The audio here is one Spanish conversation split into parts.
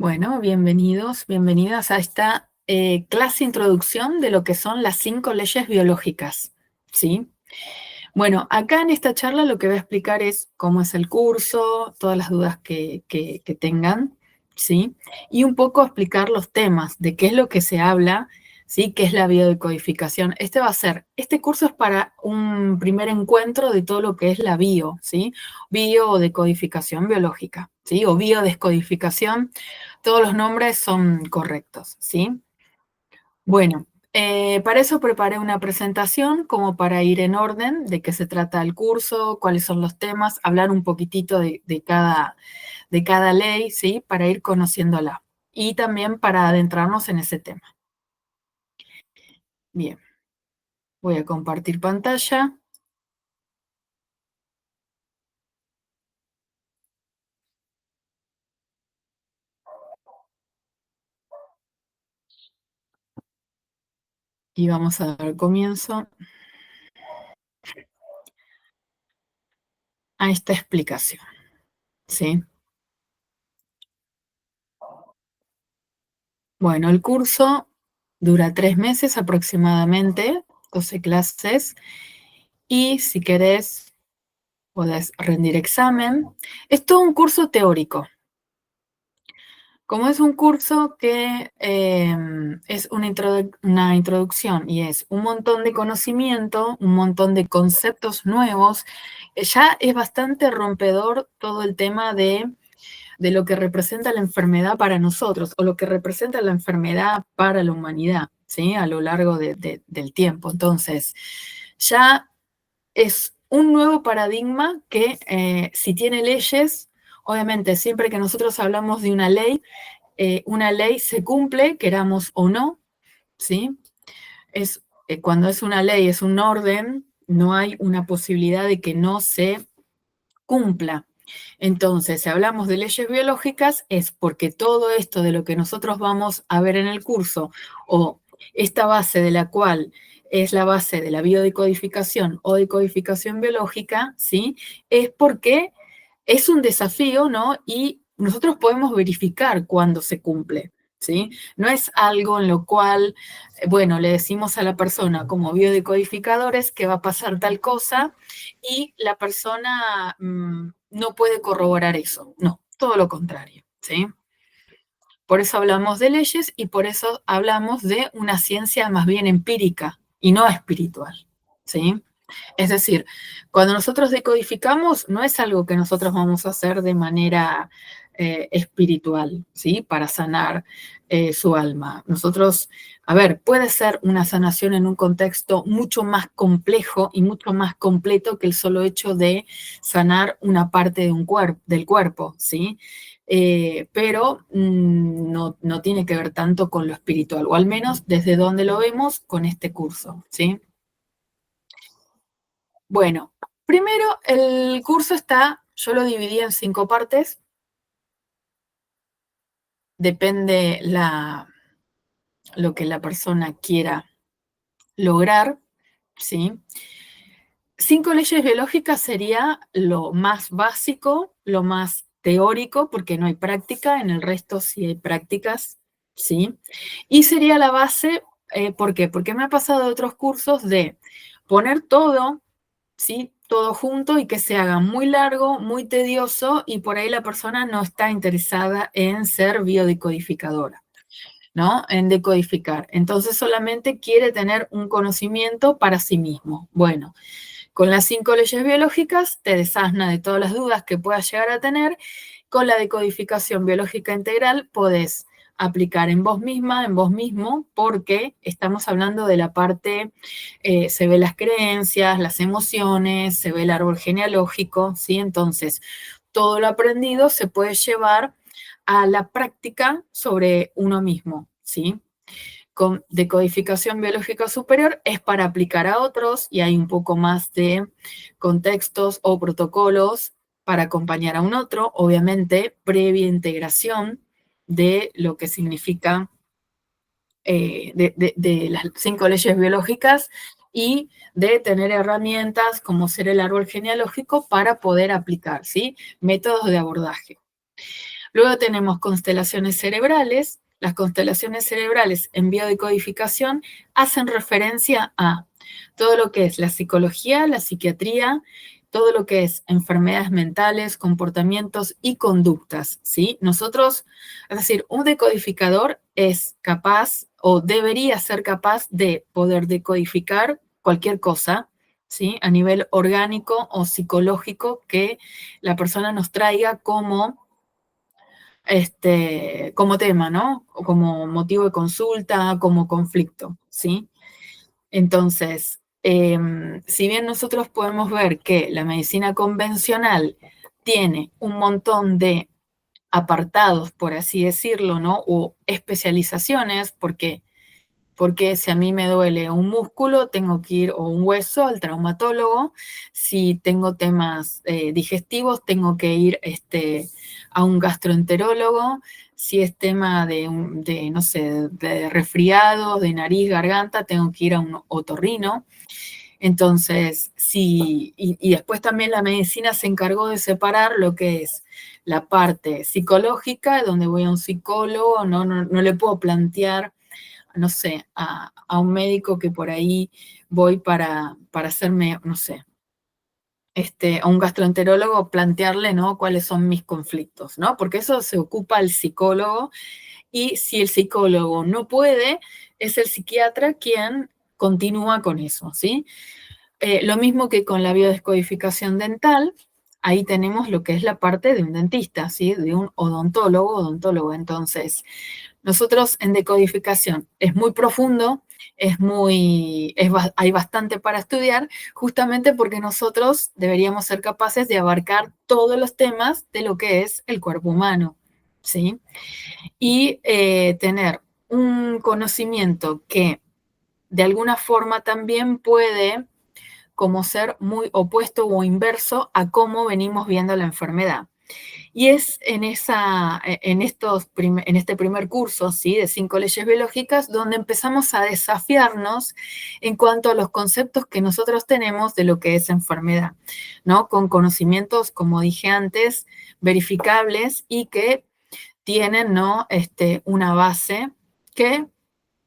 Bueno, bienvenidos, bienvenidas a esta clase introducción de lo que son las 5 leyes biológicas, ¿sí? Bueno, acá en esta charla lo que voy a explicar es cómo es el curso, todas las dudas que tengan, ¿sí? Y un poco explicar los temas, de qué es lo que se habla, ¿sí? ¿Qué es la biodecodificación? Este curso es para un primer encuentro de todo lo que es la bio, ¿sí? Biodecodificación biológica, ¿sí? O biodescodificación, todos los nombres son correctos, ¿sí? Bueno, para eso preparé una presentación como para ir en orden de qué se trata el curso, cuáles son los temas, hablar un poquitito de cada ley, ¿sí? Para ir conociéndola y también para adentrarnos en ese tema. Bien, voy a compartir pantalla. Y vamos a dar comienzo a esta explicación, ¿sí? Bueno, el curso dura 3 meses aproximadamente, 12 clases, y si querés podés rendir examen. Es todo un curso teórico. Como es un curso que es una introducción y es un montón de conocimiento, un montón de conceptos nuevos, ya es bastante rompedor todo el tema de lo que representa la enfermedad para nosotros o lo que representa la enfermedad para la humanidad, ¿sí? A lo largo del tiempo. Entonces, ya es un nuevo paradigma que si tiene leyes, obviamente siempre que nosotros hablamos de una ley se cumple, queramos o no, ¿sí? Cuando es una ley, es un orden, no hay una posibilidad de que no se cumpla. Entonces, si hablamos de leyes biológicas, es porque todo esto de lo que nosotros vamos a ver en el curso, o esta base de la cual es la base de la biodecodificación o decodificación biológica, ¿sí? Es porque es un desafío, ¿no? Y nosotros podemos verificar cuándo se cumple, ¿sí? No es algo en lo cual, bueno, le decimos a la persona como biodecodificadores que va a pasar tal cosa y la persona no puede corroborar eso. No, todo lo contrario, ¿sí? Por eso hablamos de leyes y por eso hablamos de una ciencia más bien empírica y no espiritual, ¿sí? Es decir, cuando nosotros decodificamos, no es algo que nosotros vamos a hacer de manera espiritual, ¿sí? Para sanar su alma. Nosotros, a ver, puede ser una sanación en un contexto mucho más complejo y mucho más completo que el solo hecho de sanar una parte de del cuerpo, ¿sí? Pero no tiene que ver tanto con lo espiritual, o al menos desde donde lo vemos con este curso, ¿sí? Bueno, primero el curso yo lo dividí en 5 partes, depende lo que la persona quiera lograr, ¿sí? 5 leyes biológicas sería lo más básico, lo más teórico, porque no hay práctica, en el resto sí hay prácticas, ¿sí? Y sería la base, ¿por qué? Porque me ha pasado de otros cursos de poner todo, ¿sí? Todo junto y que se haga muy largo, muy tedioso y por ahí la persona no está interesada en ser biodecodificadora, ¿no? En decodificar. Entonces solamente quiere tener un conocimiento para sí mismo. Bueno, con las 5 leyes biológicas te desasna de todas las dudas que puedas llegar a tener. Con la decodificación biológica integral podés aplicar en vos misma, en vos mismo, porque estamos hablando de la parte, se ve las creencias, las emociones, se ve el árbol genealógico, ¿sí? Entonces, todo lo aprendido se puede llevar a la práctica sobre uno mismo, ¿sí? Con decodificación biológica superior es para aplicar a otros y hay un poco más de contextos o protocolos para acompañar a un otro, obviamente previa integración de lo que significa de las 5 leyes biológicas y de tener herramientas como ser el árbol genealógico para poder aplicar, ¿sí? Métodos de abordaje. Luego tenemos constelaciones cerebrales. Las constelaciones cerebrales en biodecodificación hacen referencia a todo lo que es la psicología, la psiquiatría, todo lo que es enfermedades mentales, comportamientos y conductas, ¿sí? Nosotros, es decir, un decodificador es capaz o debería ser capaz de poder decodificar cualquier cosa, ¿sí? A nivel orgánico o psicológico que la persona nos traiga como tema, ¿no? O como motivo de consulta, como conflicto, ¿sí? Entonces, si bien nosotros podemos ver que la medicina convencional tiene un montón de apartados, por así decirlo, ¿no? O especializaciones, porque si a mí me duele un músculo, tengo que ir, o un hueso, al traumatólogo. Si tengo temas digestivos, tengo que ir a un gastroenterólogo. Si es tema no sé, de resfriados, de nariz, garganta, tengo que ir a un otorrino. Entonces, sí, y después también la medicina se encargó de separar lo que es la parte psicológica, donde voy a un psicólogo, no le puedo plantear, no sé, a un médico que por ahí voy para hacerme, no sé, a un gastroenterólogo, plantearle, ¿no? Cuáles son mis conflictos, ¿no? Porque eso se ocupa el psicólogo, y si el psicólogo no puede, es el psiquiatra quien continúa con eso, ¿sí? Lo mismo que con la biodescodificación dental, ahí tenemos lo que es la parte de un dentista, ¿sí? De un odontólogo. Entonces, nosotros en decodificación es muy profundo, hay bastante para estudiar, justamente porque nosotros deberíamos ser capaces de abarcar todos los temas de lo que es el cuerpo humano, ¿sí? Y tener un conocimiento que de alguna forma también puede como ser muy opuesto o inverso a cómo venimos viendo la enfermedad. Y es en este primer curso, ¿sí? De 5 leyes biológicas, donde empezamos a desafiarnos en cuanto a los conceptos que nosotros tenemos de lo que es enfermedad, ¿no? Con conocimientos, como dije antes, verificables y que tienen, ¿no? Una base que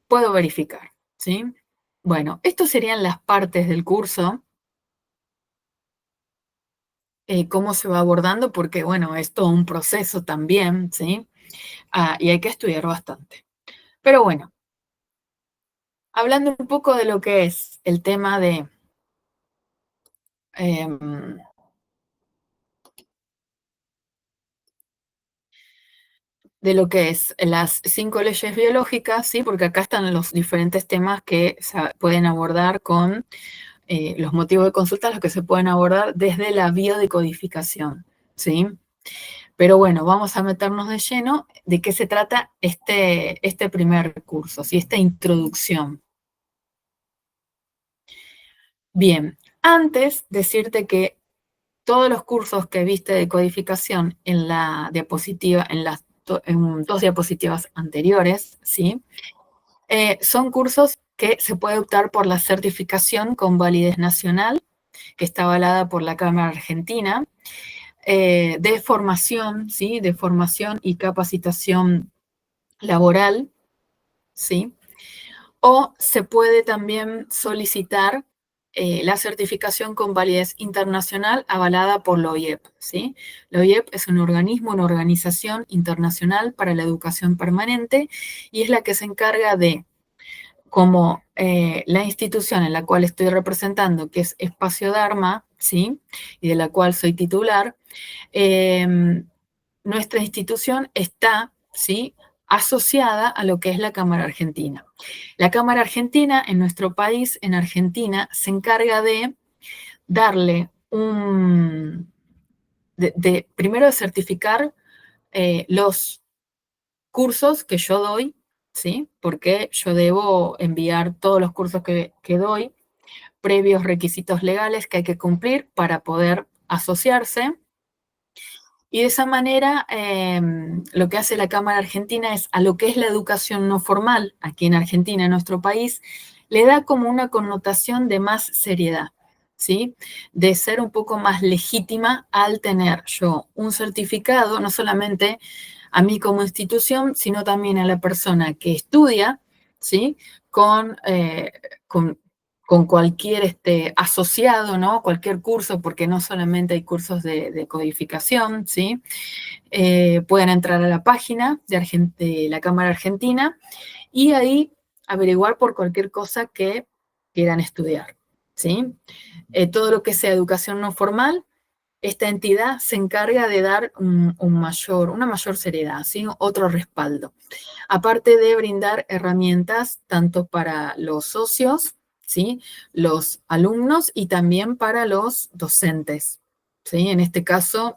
puedo verificar, ¿sí? Bueno, estas serían las partes del curso. Cómo se va abordando, porque bueno, es todo un proceso también, ¿sí? Y hay que estudiar bastante. Pero bueno, hablando un poco de lo que es el tema em, de lo que es las 5 leyes biológicas, ¿sí? Porque acá están los diferentes temas que se pueden abordar con los motivos de consulta, los que se pueden abordar desde la biodecodificación, ¿sí? Pero bueno, vamos a meternos de lleno de qué se trata este primer curso, ¿sí? Esta introducción. Bien, antes decirte que todos los cursos que viste de codificación en la diapositiva, en 2 diapositivas anteriores, ¿sí? Son cursos que se puede optar por la certificación con validez nacional, que está avalada por la Cámara Argentina, de formación, ¿sí? De formación y capacitación laboral, ¿sí? O se puede también solicitar la certificación con validez internacional avalada por la OIEP, ¿sí? La OIEP es un organismo, una organización internacional para la educación permanente, y es la que se encarga de, como la institución en la cual estoy representando, que es Espacio Dharma, ¿sí? Y de la cual soy titular, nuestra institución está, ¿sí? Asociada a lo que es la Cámara Argentina. La Cámara Argentina en nuestro país, en Argentina, se encarga de darle primero de certificar los cursos que yo doy, ¿sí? Porque yo debo enviar todos los cursos que doy, previos requisitos legales que hay que cumplir para poder asociarse. Y de esa manera, lo que hace la Cámara Argentina es a lo que es la educación no formal, aquí en Argentina, en nuestro país, le da como una connotación de más seriedad, ¿sí? De ser un poco más legítima al tener yo un certificado, no solamente a mí como institución, sino también a la persona que estudia, ¿sí? Con, con, con cualquier asociado, ¿no? Cualquier curso, porque no solamente hay cursos de codificación, ¿sí? Pueden entrar a la página de la Cámara Argentina y ahí averiguar por cualquier cosa que quieran estudiar, ¿sí? Todo lo que sea educación no formal, esta entidad se encarga de dar una mayor seriedad, ¿sí? Otro respaldo. Aparte de brindar herramientas tanto para los socios, ¿sí? Los alumnos y también para los docentes, ¿sí? En este caso,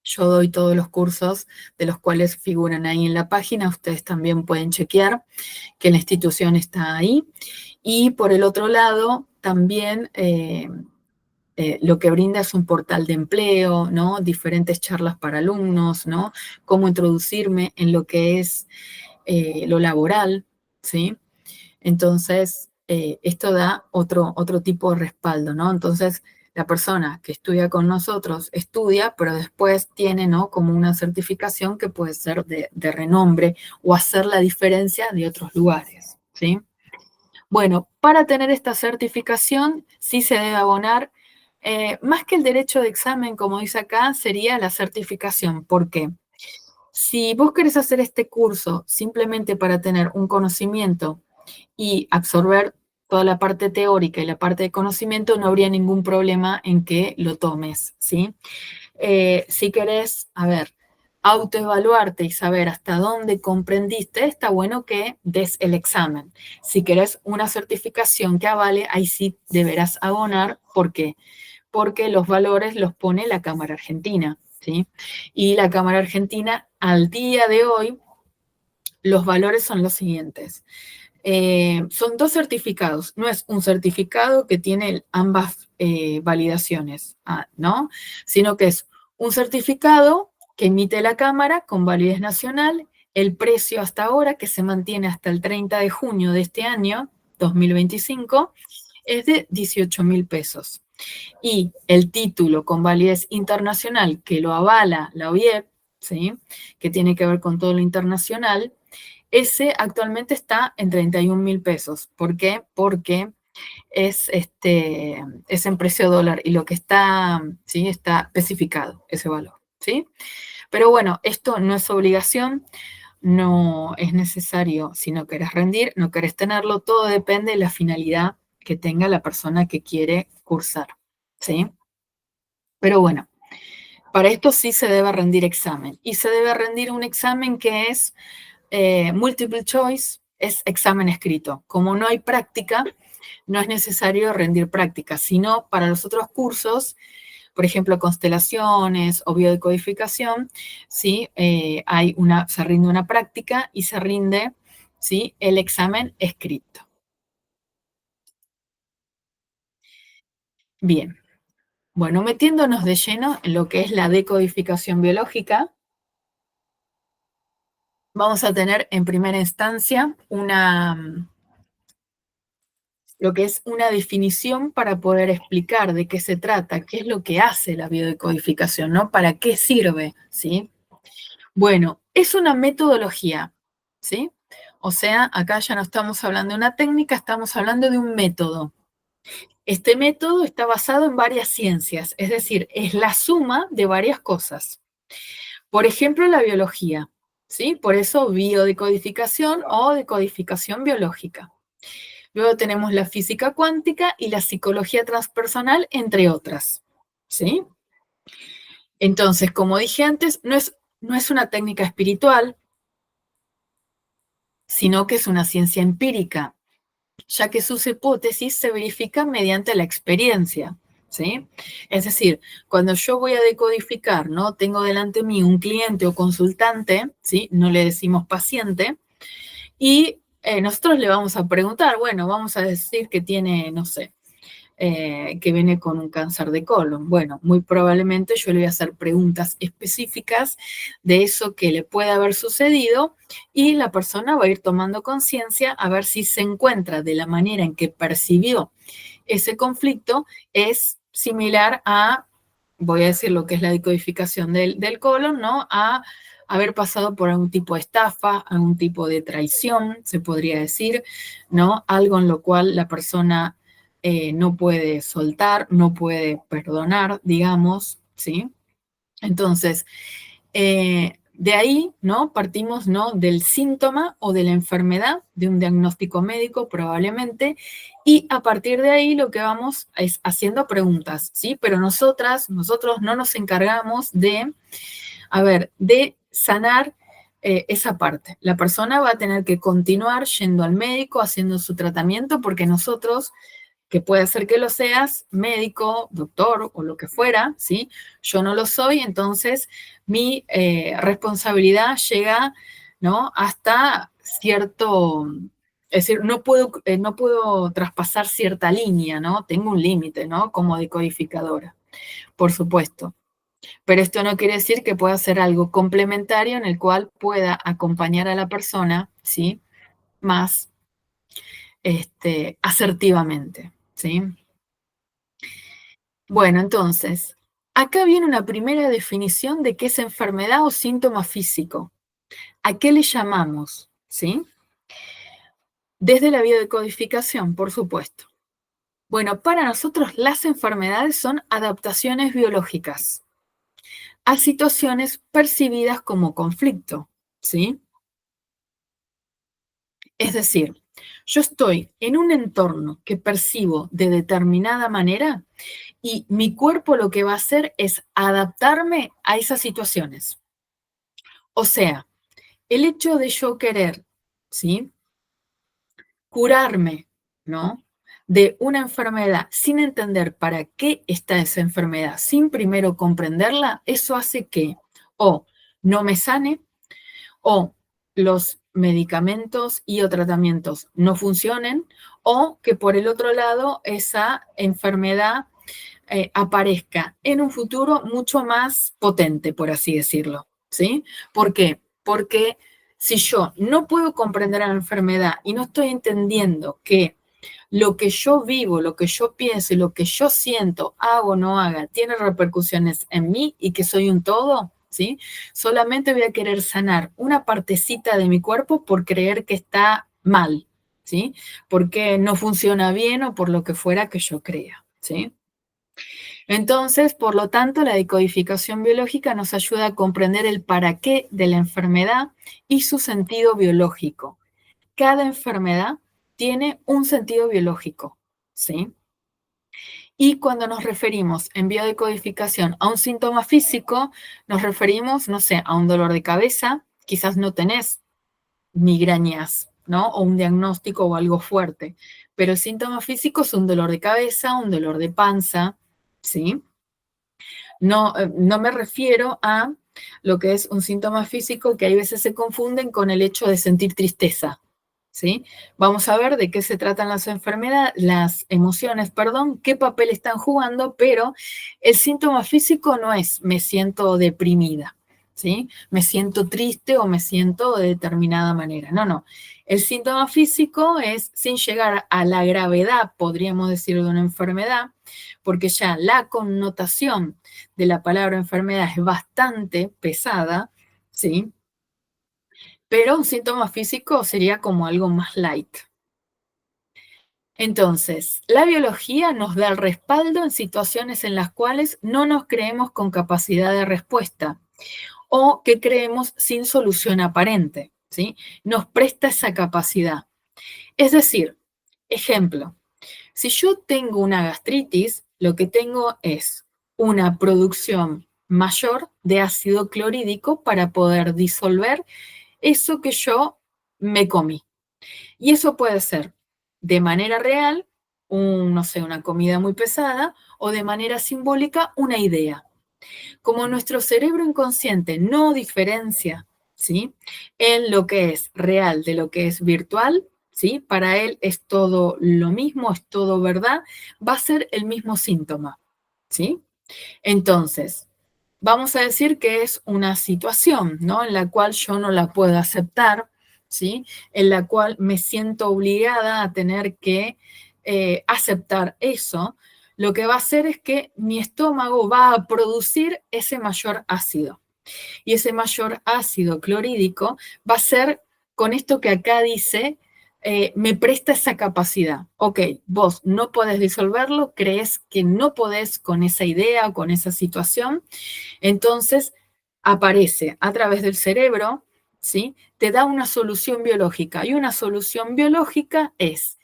yo doy todos los cursos de los cuales figuran ahí en la página. Ustedes también pueden chequear que la institución está ahí. Y por el otro lado, también lo que brinda es un portal de empleo, ¿no? Diferentes charlas para alumnos, ¿no? Cómo introducirme en lo que es lo laboral, ¿sí? Entonces, esto da otro tipo de respaldo, ¿no? Entonces, la persona que estudia con nosotros estudia, pero después tiene, ¿no? Como una certificación que puede ser de renombre o hacer la diferencia de otros lugares, ¿sí? Bueno, para tener esta certificación sí se debe abonar, más que el derecho de examen, como dice acá, sería la certificación. ¿Por qué? Si vos querés hacer este curso simplemente para tener un conocimiento y absorber toda la parte teórica y la parte de conocimiento, no habría ningún problema en que lo tomes, ¿sí? Si querés, a ver, autoevaluarte y saber hasta dónde comprendiste, está bueno que des el examen. Si querés una certificación que avale, ahí sí deberás abonar. ¿Por qué? Porque los valores los pone la Cámara Argentina, ¿sí? Y la Cámara Argentina, al día de hoy, los valores son los siguientes. Son dos certificados, no es un certificado que tiene ambas validaciones, ¿no? Sino que es un certificado que emite la Cámara con validez nacional, el precio hasta ahora, que se mantiene hasta el 30 de junio de este año, 2025, es de 18.000 pesos. Y el título con validez internacional que lo avala la OIEP, ¿sí? Que tiene que ver con todo lo internacional, ese actualmente está en 31.000 pesos. ¿Por qué? Porque es en precio dólar y lo que está, ¿sí? Está especificado ese valor, ¿sí? Pero bueno, esto no es obligación, no es necesario si no querés rendir, no querés tenerlo, todo depende de la finalidad que tenga la persona que quiere cursar, ¿sí? Pero bueno, para esto sí se debe rendir examen y se debe rendir un examen que es multiple choice, es examen escrito. Como no hay práctica, no es necesario rendir práctica, sino para los otros cursos, por ejemplo, constelaciones o biodecodificación, ¿sí? Se rinde una práctica y se rinde, ¿sí? El examen escrito. Bien, bueno, metiéndonos de lleno en lo que es la decodificación biológica, vamos a tener en primera instancia lo que es una definición para poder explicar de qué se trata, qué es lo que hace la biodecodificación, ¿no? ¿Para qué sirve? ¿Sí? Bueno, es una metodología, ¿sí? O sea, acá ya no estamos hablando de una técnica, estamos hablando de un método. Este método está basado en varias ciencias, es decir, es la suma de varias cosas. Por ejemplo, la biología, ¿sí? Por eso biodecodificación o decodificación biológica. Luego tenemos la física cuántica y la psicología transpersonal, entre otras, ¿sí? Entonces, como dije antes, no es una técnica espiritual, sino que es una ciencia empírica, ya que sus hipótesis se verifican mediante la experiencia, ¿sí? Es decir, cuando yo voy a decodificar, ¿no? Tengo delante de mí un cliente o consultante, ¿sí? No le decimos paciente, y nosotros le vamos a preguntar, bueno, vamos a decir que tiene, no sé, que viene con un cáncer de colon. Bueno, muy probablemente yo le voy a hacer preguntas específicas de eso que le puede haber sucedido y la persona va a ir tomando conciencia a ver si se encuentra de la manera en que percibió ese conflicto es similar a, voy a decir lo que es la decodificación del colon, ¿no? A haber pasado por algún tipo de estafa, algún tipo de traición, se podría decir, ¿no? Algo en lo cual la persona no puede soltar, no puede perdonar, digamos, ¿sí? Entonces, de ahí, ¿no? Partimos, ¿no? Del síntoma o de la enfermedad, de un diagnóstico médico probablemente, y a partir de ahí lo que vamos es haciendo preguntas, ¿sí? Pero nosotros no nos encargamos de, a ver, de sanar esa parte. La persona va a tener que continuar yendo al médico, haciendo su tratamiento, porque nosotros que puede ser que lo seas, médico, doctor o lo que fuera, ¿sí? Yo no lo soy, entonces mi responsabilidad llega, ¿no? Hasta cierto, es decir, no puedo traspasar cierta línea, ¿no? Tengo un límite, ¿no? Como decodificadora, por supuesto. Pero esto no quiere decir que pueda ser algo complementario en el cual pueda acompañar a la persona, ¿sí? Más asertivamente, ¿sí? Bueno, entonces, acá viene una primera definición de qué es enfermedad o síntoma físico. ¿A qué le llamamos? ¿Sí? Desde la biodecodificación, por supuesto. Bueno, para nosotros las enfermedades son adaptaciones biológicas a situaciones percibidas como conflicto. ¿Sí? Es decir, yo estoy en un entorno que percibo de determinada manera y mi cuerpo lo que va a hacer es adaptarme a esas situaciones. O sea, el hecho de yo querer, ¿sí? Curarme, ¿no? De una enfermedad sin entender para qué está esa enfermedad, sin primero comprenderla, eso hace que o no me sane o los medicamentos y o tratamientos no funcionen o que por el otro lado esa enfermedad aparezca en un futuro mucho más potente, por así decirlo, ¿sí? ¿Por qué? Porque si yo no puedo comprender a la enfermedad y no estoy entendiendo que lo que yo vivo, lo que yo pienso y lo que yo siento, hago o no haga, tiene repercusiones en mí y que soy un todo, ¿sí? Solamente voy a querer sanar una partecita de mi cuerpo por creer que está mal, ¿sí? Porque no funciona bien o por lo que fuera que yo crea, ¿sí? Entonces, por lo tanto, la decodificación biológica nos ayuda a comprender el para qué de la enfermedad y su sentido biológico. Cada enfermedad tiene un sentido biológico, ¿sí? Y cuando nos referimos en biodecodificación a un síntoma físico, nos referimos, no sé, a un dolor de cabeza, quizás no tenés migrañas, ¿no? O un diagnóstico o algo fuerte, pero el síntoma físico es un dolor de cabeza, un dolor de panza, ¿sí? No, no me refiero a lo que es un síntoma físico que hay veces se confunden con el hecho de sentir tristeza, ¿sí? Vamos a ver de qué se tratan las enfermedades, las emociones, perdón, qué papel están jugando, pero el síntoma físico no es me siento deprimida, ¿sí? Me siento triste o me siento de determinada manera. No, no. El síntoma físico es, sin llegar a la gravedad, podríamos decir, de una enfermedad, porque ya la connotación de la palabra enfermedad es bastante pesada, ¿sí? Pero un síntoma físico sería como algo más light. Entonces, la biología nos da el respaldo en situaciones en las cuales no nos creemos con capacidad de respuesta o que creemos sin solución aparente, ¿sí? Nos presta esa capacidad. Es decir, ejemplo, si yo tengo una gastritis, lo que tengo es una producción mayor de ácido clorhídrico para poder disolver eso que yo me comí. Y eso puede ser de manera real, no sé, una comida muy pesada, o de manera simbólica, una idea. Como nuestro cerebro inconsciente no diferencia, ¿sí? En lo que es real de lo que es virtual, ¿sí? Para él es todo lo mismo, es todo verdad, va a ser el mismo síntoma, ¿sí? Entonces, vamos a decir que es una situación, ¿no? En la cual yo no la puedo aceptar, ¿sí? En la cual me siento obligada a tener que aceptar eso, lo que va a hacer es que mi estómago va a producir ese mayor ácido. Y ese mayor ácido clorhídrico va a ser con esto que acá dice, me presta esa capacidad. Ok, vos no podés disolverlo, crees que no podés con esa idea, con esa situación, entonces aparece a través del cerebro, ¿sí? Te da una solución biológica. Y una solución biológica es,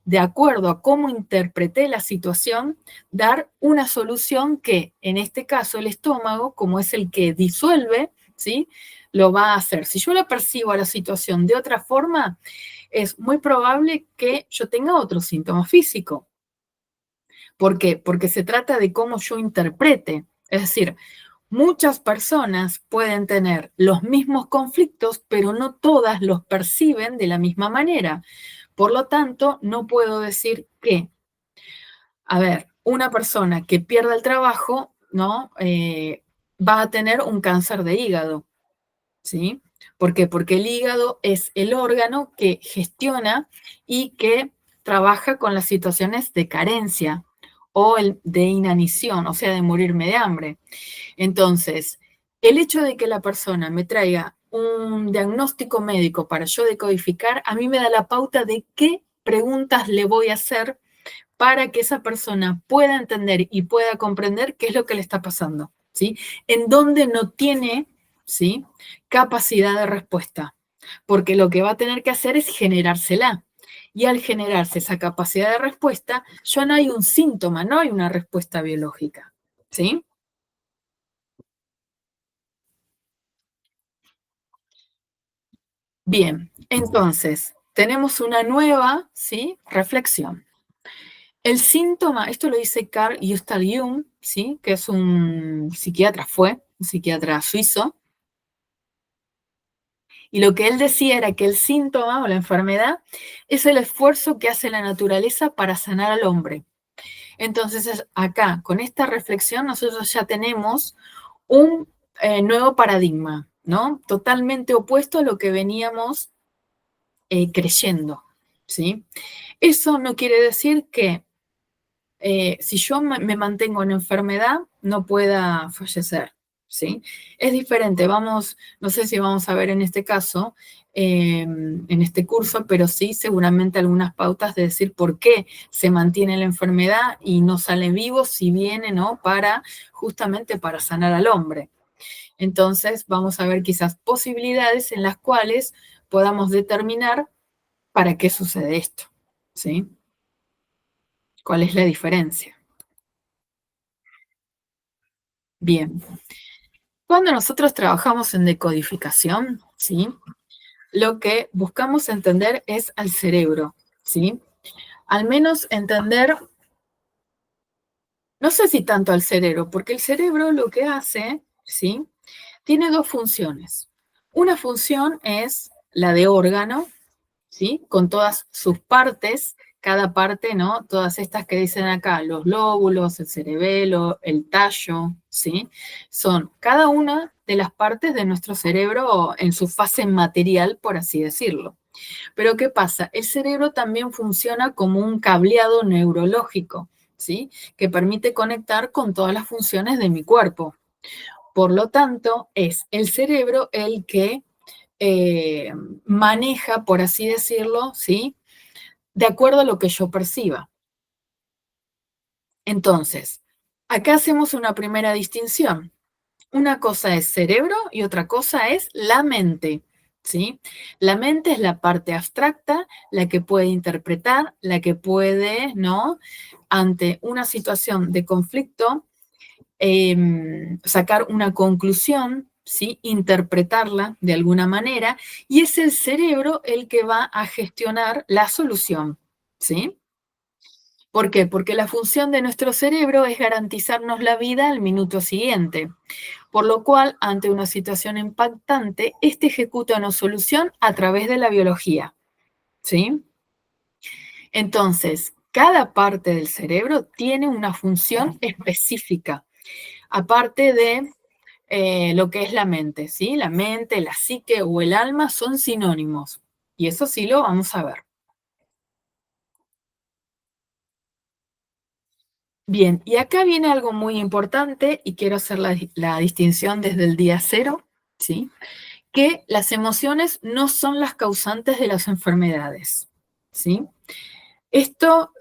de acuerdo a cómo interpreté la situación, dar una solución que, en este caso, el estómago, como es el que disuelve, ¿sí? Lo va a hacer. Si yo la percibo a la situación de otra forma, es muy probable que yo tenga otro síntoma físico. ¿Por qué? Porque se trata de cómo yo interprete. Es decir, muchas personas pueden tener los mismos conflictos, pero no todas los perciben de la misma manera. Por lo tanto, no puedo decir que, a ver, una persona que pierda el trabajo, ¿no? Va a tener un cáncer de hígado, ¿sí? ¿Por qué? Porque el hígado es el órgano que gestiona y que trabaja con las situaciones de carencia o de inanición, o sea, de morirme de hambre. Entonces, el hecho de que la persona me traiga un diagnóstico médico para yo decodificar, a mí me da la pauta de qué preguntas le voy a hacer para que esa persona pueda entender y pueda comprender qué es lo que le está pasando, ¿sí? En donde no tiene, ¿sí? Capacidad de respuesta, porque lo que va a tener que hacer es generársela. Y al generarse esa capacidad de respuesta, ya no hay un síntoma, no hay una respuesta biológica, ¿sí? Bien, entonces, tenemos una nueva, ¿sí? Reflexión. El síntoma, esto lo dice Carl Gustav Jung, ¿sí? Que es un psiquiatra, fue un psiquiatra suizo, y lo que él decía era que el síntoma o la enfermedad es el esfuerzo que hace la naturaleza para sanar al hombre. Entonces, acá, con esta reflexión, nosotros ya tenemos un nuevo paradigma, ¿no? Totalmente opuesto a lo que veníamos creyendo, ¿sí? Eso no quiere decir que si yo me mantengo en enfermedad, no pueda fallecer, ¿sí? Es diferente, vamos, no sé si vamos a ver en este caso, en este curso, pero sí seguramente algunas pautas de decir por qué se mantiene la enfermedad y no sale vivo si viene, ¿no? Para, justamente para sanar al hombre. Entonces, vamos a ver quizás posibilidades en las cuales podamos determinar para qué sucede esto, ¿sí? ¿Cuál es la diferencia? Bien, cuando nosotros trabajamos en decodificación, ¿sí? Lo que buscamos entender es al cerebro, ¿sí? Al menos entender, no sé si tanto al cerebro, porque el cerebro lo que hace, ¿sí? Tiene dos funciones. Una función es la de órgano, ¿sí? Con todas sus partes, cada parte, ¿no? Todas estas que dicen acá, los lóbulos, el cerebelo, el tallo, ¿sí? Son cada una de las partes de nuestro cerebro en su fase material, por así decirlo. Pero ¿qué pasa? El cerebro también funciona como un cableado neurológico, ¿sí? Que permite conectar con todas las funciones de mi cuerpo. Por lo tanto, es el cerebro el que eh, maneja, por así decirlo, ¿sí? De acuerdo a lo que yo perciba. Entonces, acá hacemos una primera distinción. Una cosa es cerebro y otra cosa es la mente, ¿sí? La mente es la parte abstracta, la que puede interpretar, la que puede, ¿no? Ante una situación de conflicto, sacar una conclusión, ¿sí? Interpretarla de alguna manera, y es el cerebro el que va a gestionar la solución, ¿sí? ¿Por qué? Porque la función de nuestro cerebro es garantizarnos la vida al minuto siguiente, por lo cual, ante una situación impactante, este ejecuta una solución a través de la biología, ¿sí? Entonces, cada parte del cerebro tiene una función específica, aparte de lo que es la mente, ¿sí? La mente, la psique o el alma son sinónimos, y eso sí lo vamos a ver. Bien, y acá viene algo muy importante y quiero hacer la distinción desde el día cero, ¿sí? Que las emociones no son las causantes de las enfermedades, ¿sí? Esto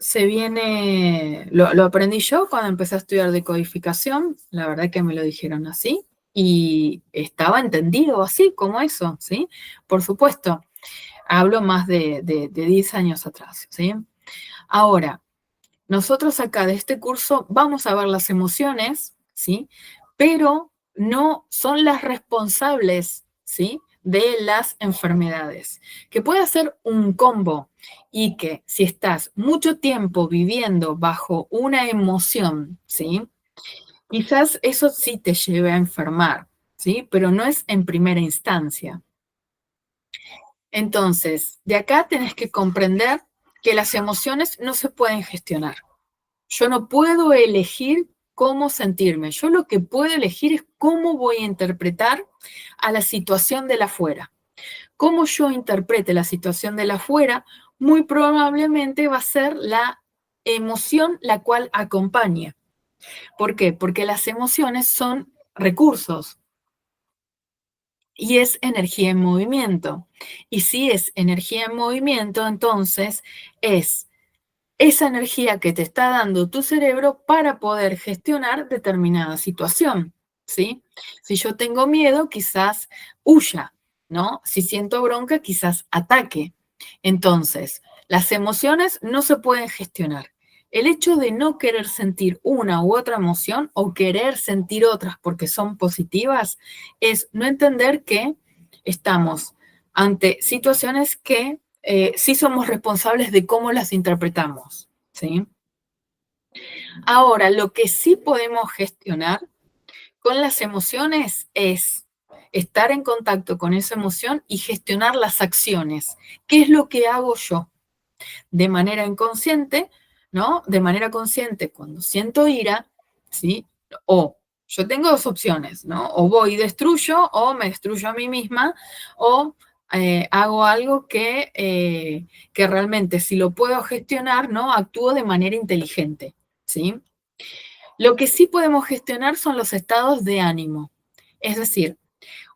lo aprendí yo cuando empecé a estudiar decodificación, la verdad que me lo dijeron así, y estaba entendido así, como eso, ¿sí? Por supuesto, hablo más de 10 años atrás, ¿sí? Ahora, nosotros acá de este curso vamos a ver las emociones, ¿sí? Pero no son las responsables, ¿sí? De las enfermedades, que puede ser un combo y que si estás mucho tiempo viviendo bajo una emoción, ¿sí? Quizás eso sí te lleve a enfermar, ¿sí? Pero no es en primera instancia. Entonces, de acá tenés que comprender que las emociones no se pueden gestionar. Yo no puedo elegir cómo sentirme. Yo lo que puedo elegir es cómo voy a interpretar a la situación de la afuera. Cómo yo interprete la situación de la afuera, muy probablemente va a ser la emoción la cual acompañe. ¿Por qué? Porque las emociones son recursos y es energía en movimiento. Y si es energía en movimiento, entonces es esa energía que te está dando tu cerebro para poder gestionar determinada situación, ¿sí? Si yo tengo miedo, quizás huya, ¿no? Si siento bronca, quizás ataque. Entonces, las emociones no se pueden gestionar. El hecho de no querer sentir una u otra emoción o querer sentir otras porque son positivas es no entender que estamos ante situaciones que sí somos responsables de cómo las interpretamos, ¿sí? Ahora, lo que sí podemos gestionar con las emociones es estar en contacto con esa emoción y gestionar las acciones. ¿Qué es lo que hago yo? De manera inconsciente, ¿no? De manera consciente, cuando siento ira, ¿sí? O yo tengo dos opciones, ¿no? O voy y destruyo, o me destruyo a mí misma, o hago algo que realmente, si lo puedo gestionar, ¿no? Actúo de manera inteligente, ¿sí? Lo que sí podemos gestionar son los estados de ánimo. Es decir,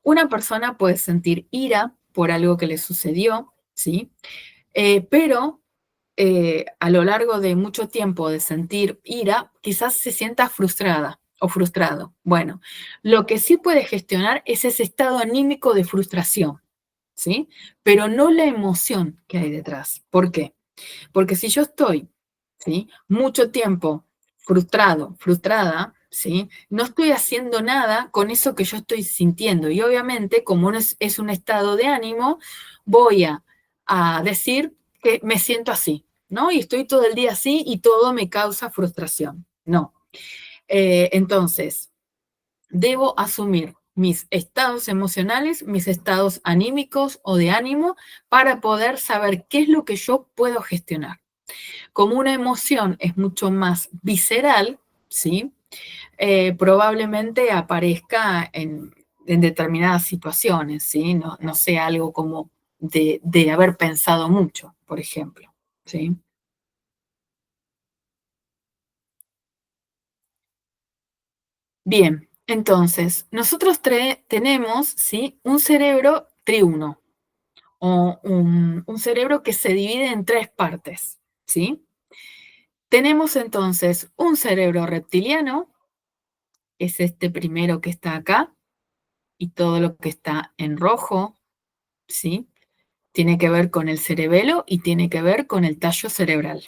una persona puede sentir ira por algo que le sucedió, ¿sí? Pero a lo largo de mucho tiempo de sentir ira, quizás se sienta frustrada o frustrado. Bueno, lo que sí puede gestionar es ese estado anímico de frustración, ¿sí? Pero no la emoción que hay detrás. ¿Por qué? Porque si yo estoy, ¿sí? Mucho tiempo frustrado, frustrada, ¿sí? No estoy haciendo nada con eso que yo estoy sintiendo. Y obviamente, como no es un estado de ánimo, voy a decir que me siento así, ¿no? Y estoy todo el día así y todo me causa frustración. No. Entonces, debo asumir mis estados emocionales, mis estados anímicos o de ánimo para poder saber qué es lo que yo puedo gestionar. Como una emoción es mucho más visceral, ¿sí? Probablemente aparezca en determinadas situaciones, ¿sí? No sea algo como de haber pensado mucho, por ejemplo, ¿sí? Bien, entonces, nosotros tenemos, ¿sí? Un cerebro triuno, o un cerebro que se divide en tres partes, ¿sí? Tenemos entonces un cerebro reptiliano, es este primero que está acá, y todo lo que está en rojo, ¿sí? Tiene que ver con el cerebelo y tiene que ver con el tallo cerebral.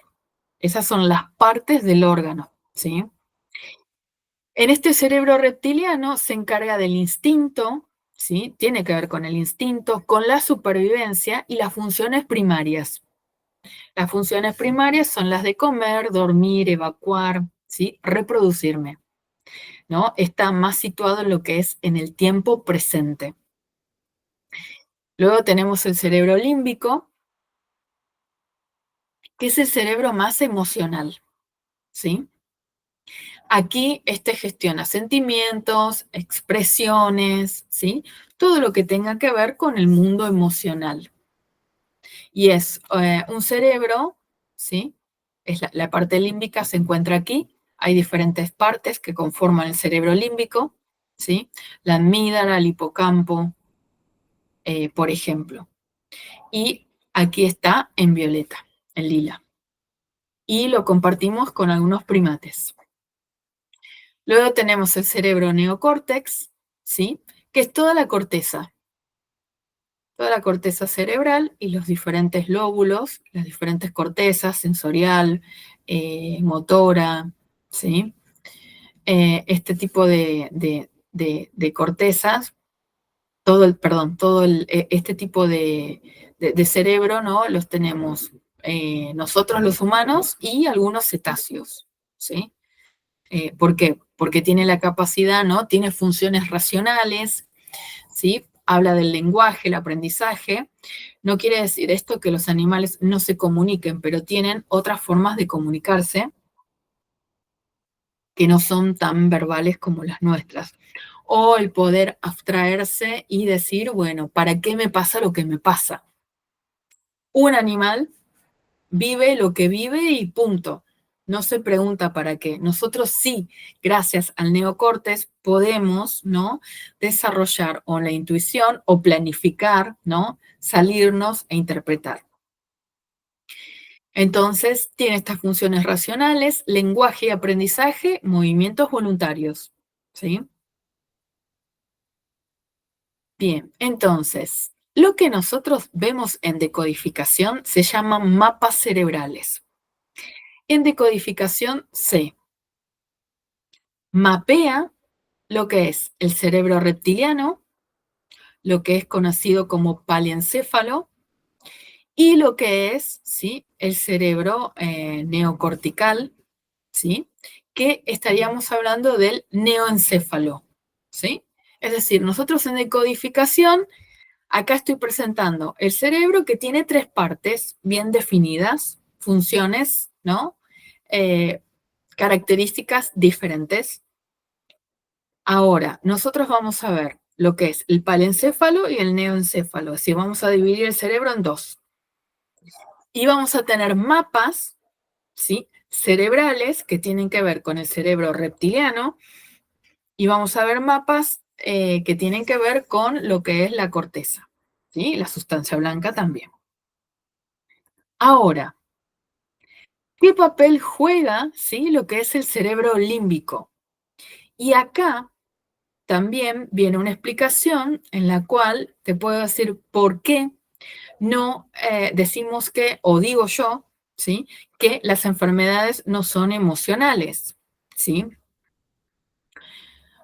Esas son las partes del órgano, ¿sí? En este cerebro reptiliano se encarga del instinto, ¿sí? Tiene que ver con el instinto, con la supervivencia y las funciones primarias. Las funciones primarias son las de comer, dormir, evacuar, ¿sí? Reproducirme, ¿no? Está más situado en lo que es en el tiempo presente. Luego tenemos el cerebro límbico, que es el cerebro más emocional, ¿sí? Aquí este gestiona sentimientos, expresiones, ¿sí? Todo lo que tenga que ver con el mundo emocional. Y es un cerebro, ¿sí? La parte límbica se encuentra aquí, Hay diferentes partes que conforman el cerebro límbico, ¿sí? La amígdala, el hipocampo, por ejemplo. Y aquí está en violeta, en lila. Y lo compartimos con algunos primates. Luego tenemos el cerebro neocórtex, ¿sí? Que es toda la corteza cerebral y los diferentes lóbulos, las diferentes cortezas, sensorial, motora, ¿sí? Este tipo de cortezas, este tipo de cerebro, ¿no? Los tenemos nosotros los humanos y algunos cetáceos, ¿sí? ¿Por qué? Porque tiene la capacidad, ¿no? Tiene funciones racionales, ¿sí? Habla del lenguaje, el aprendizaje. No quiere decir esto que los animales no se comuniquen, pero tienen otras formas de comunicarse que no son tan verbales como las nuestras. O el poder abstraerse y decir, bueno, ¿para qué me pasa lo que me pasa? Un animal vive lo que vive y punto. No se pregunta para qué. Nosotros sí, gracias al neocortes, podemos, ¿no? Desarrollar o la intuición o planificar, ¿no? Salirnos e interpretar. Entonces, tiene estas funciones racionales, lenguaje y aprendizaje, movimientos voluntarios, ¿sí? Bien, entonces, lo que nosotros vemos en decodificación se llaman mapas cerebrales. En decodificación se mapea lo que es el cerebro reptiliano, lo que es conocido como palencéfalo, y lo que es, ¿sí? El cerebro neocortical, ¿sí? Que estaríamos hablando del neoencéfalo, ¿sí? Es decir, nosotros en decodificación, acá estoy presentando el cerebro que tiene tres partes bien definidas, funciones, ¿no? Características diferentes. Ahora, nosotros vamos a ver lo que es el palencéfalo y el neoencéfalo, es decir, vamos a dividir el cerebro en dos. Y vamos a tener mapas, ¿sí? Cerebrales que tienen que ver con el cerebro reptiliano y vamos a ver mapas que tienen que ver con lo que es la corteza, ¿sí? La sustancia blanca también. Ahora, ¿qué papel juega, ¿sí? Lo que es el cerebro límbico? Y acá también viene una explicación en la cual te puedo decir por qué no decimos que, o digo yo, ¿sí? Que las enfermedades no son emocionales, ¿sí?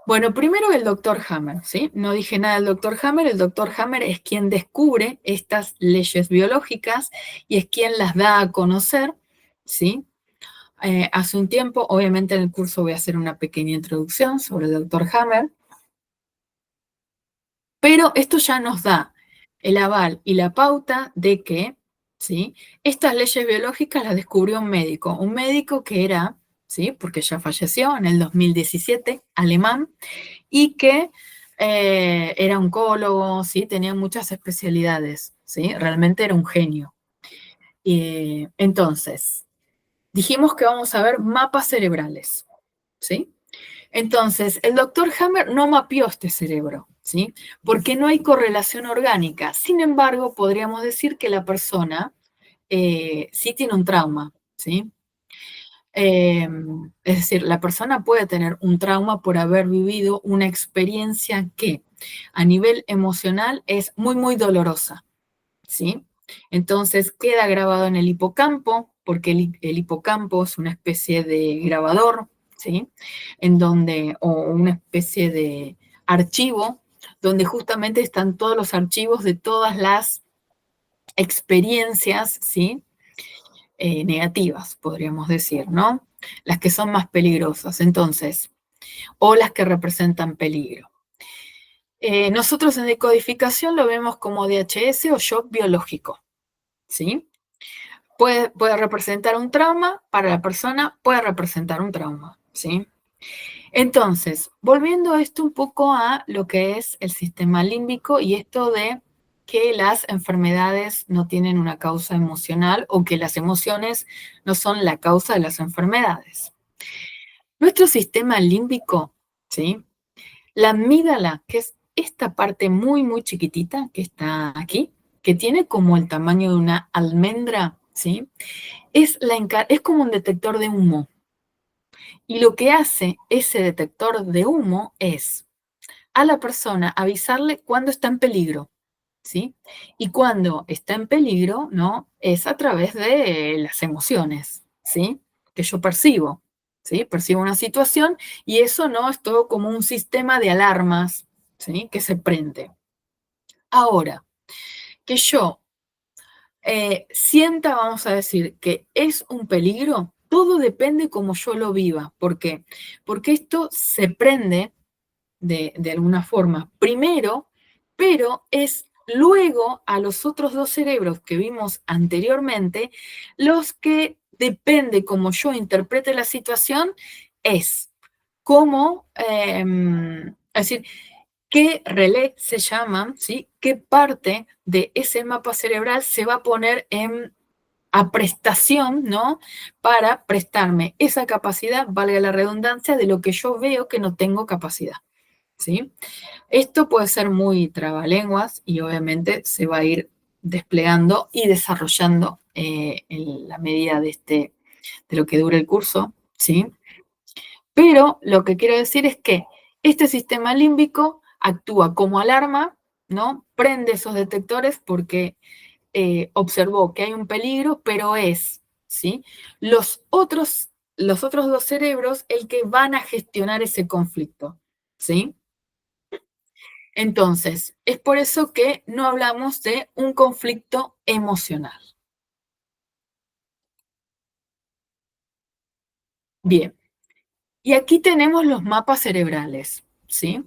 Bueno, primero el doctor Hammer, ¿sí? No dije nada del doctor Hammer. El doctor Hammer es quien descubre estas leyes biológicas y es quien las da a conocer, ¿sí? Hace un tiempo, obviamente en el curso voy a hacer una pequeña introducción sobre el doctor Hammer, pero esto ya nos da el aval y la pauta de que, ¿sí? Estas leyes biológicas las descubrió un médico que era, ¿sí? Porque ya falleció en el 2017, alemán, y que era oncólogo, ¿sí? Tenía muchas especialidades, ¿sí? Realmente era un genio. Entonces, dijimos que vamos a ver mapas cerebrales, ¿sí? Entonces, el doctor Hammer no mapeó este cerebro, ¿sí? Porque no hay correlación orgánica. Sin embargo, podríamos decir que la persona sí tiene un trauma, ¿sí? Es decir, la persona puede tener un trauma por haber vivido una experiencia que a nivel emocional es muy, muy dolorosa, ¿sí? Entonces queda grabado en el hipocampo, porque el hipocampo es una especie de grabador, ¿sí? En donde, o una especie de archivo, donde justamente están todos los archivos de todas las experiencias, ¿sí? Negativas, podríamos decir, ¿no? Las que son más peligrosas, entonces, o las que representan peligro. Nosotros en decodificación lo vemos como DHS o shock biológico, ¿sí? Puede representar un trauma, para la persona puede representar un trauma, ¿sí? Entonces, volviendo esto un poco a lo que es el sistema límbico y esto de que las enfermedades no tienen una causa emocional o que las emociones no son la causa de las enfermedades. Nuestro sistema límbico, ¿sí? La amígdala, que es esta parte muy, muy chiquitita que está aquí, que tiene como el tamaño de una almendra, ¿sí? Es como un detector de humo. Y lo que hace ese detector de humo es a la persona avisarle cuando está en peligro, ¿sí? Y cuando está en peligro, ¿no? Es a través de las emociones, ¿sí? Que yo percibo, ¿sí? Percibo una situación y eso, ¿no? Es todo como un sistema de alarmas, ¿sí? Que se prende. Ahora, que yo sienta, vamos a decir, que es un peligro, todo depende como yo lo viva. ¿Por qué? Porque esto se prende de alguna forma primero, pero es luego a los otros dos cerebros que vimos anteriormente los que depende como yo interprete la situación, es cómo, es decir, qué relé se llama, ¿sí? Qué parte de ese mapa cerebral se va a poner a prestación, ¿no? Para prestarme esa capacidad, valga la redundancia, de lo que yo veo que no tengo capacidad, ¿sí? Esto puede ser muy trabalenguas y obviamente se va a ir desplegando y desarrollando en la medida de lo que dure el curso, ¿sí? Pero lo que quiero decir es que este sistema límbico actúa como alarma, ¿no? Prende esos detectores porque observó que hay un peligro, pero ¿sí? Los otros dos cerebros el que van a gestionar ese conflicto, ¿sí? Entonces, es por eso que no hablamos de un conflicto emocional. Bien, y aquí tenemos los mapas cerebrales, ¿sí?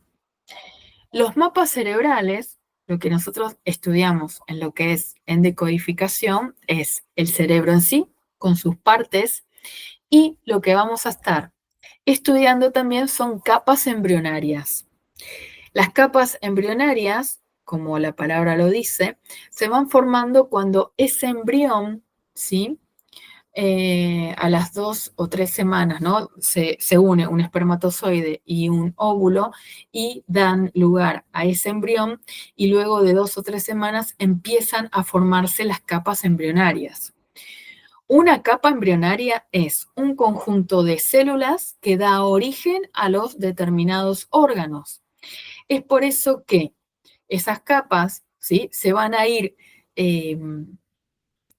Los mapas cerebrales, lo que nosotros estudiamos en lo que es en decodificación, es el cerebro en sí, con sus partes, y lo que vamos a estar estudiando también son capas embrionarias. Las capas embrionarias, como la palabra lo dice, se van formando cuando ese embrión, ¿sí? A las 2 o 3 semanas, ¿no? Se une un espermatozoide y un óvulo y dan lugar a ese embrión y luego de 2 o 3 semanas empiezan a formarse las capas embrionarias. Una capa embrionaria es un conjunto de células que da origen a los determinados órganos. Es por eso que esas capas, ¿sí? Se van a ir eh,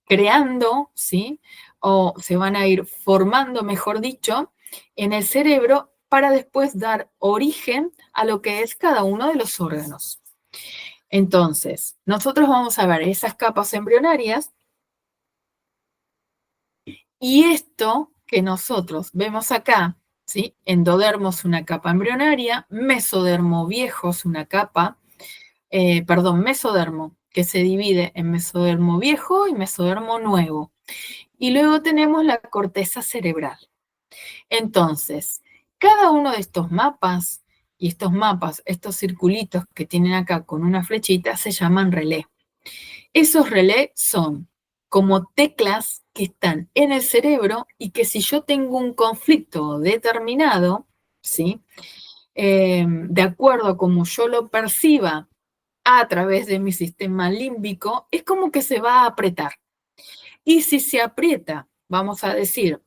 creando, ¿sí? O se van a ir formando, mejor dicho, en el cerebro para después dar origen a lo que es cada uno de los órganos. Entonces, nosotros vamos a ver esas capas embrionarias y esto que nosotros vemos acá, ¿sí? Endodermo es una capa embrionaria, mesodermo viejo es una capa, mesodermo, que se divide en mesodermo viejo y mesodermo nuevo. Y luego tenemos la corteza cerebral. Entonces, cada uno de estos mapas, y estos mapas, estos circulitos que tienen acá con una flechita, se llaman relé. Esos relés son como teclas que están en el cerebro y que si yo tengo un conflicto determinado, ¿sí? De acuerdo a como yo lo perciba a través de mi sistema límbico, es como que se va a apretar. Y si se aprieta, vamos a decir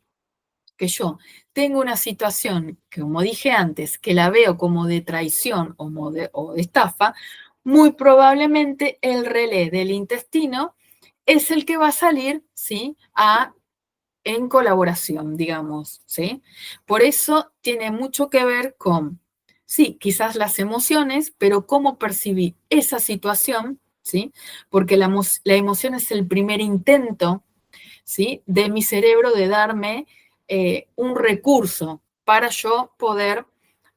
que yo tengo una situación, que como dije antes, que la veo como de traición o de estafa, muy probablemente el relé del intestino es el que va a salir, ¿sí? En colaboración, digamos, ¿sí? Por eso tiene mucho que ver con, sí, quizás las emociones, pero cómo percibí esa situación, ¿sí? Porque la emoción es el primer intento, ¿sí? De mi cerebro de darme un recurso para yo poder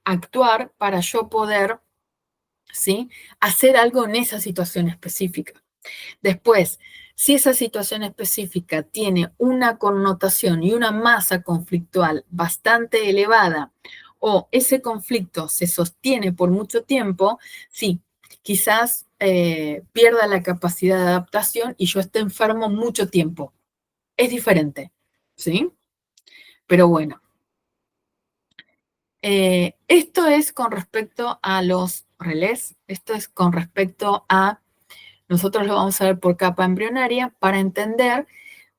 actuar, para yo poder, ¿sí? Hacer algo en esa situación específica. Después, si esa situación específica tiene una connotación y una masa conflictual bastante elevada o ese conflicto se sostiene por mucho tiempo, sí, quizás pierda la capacidad de adaptación y yo esté enfermo mucho tiempo. Es diferente, ¿sí? Pero bueno, Esto es con respecto a los relés, esto es con respecto a, nosotros lo vamos a ver por capa embrionaria para entender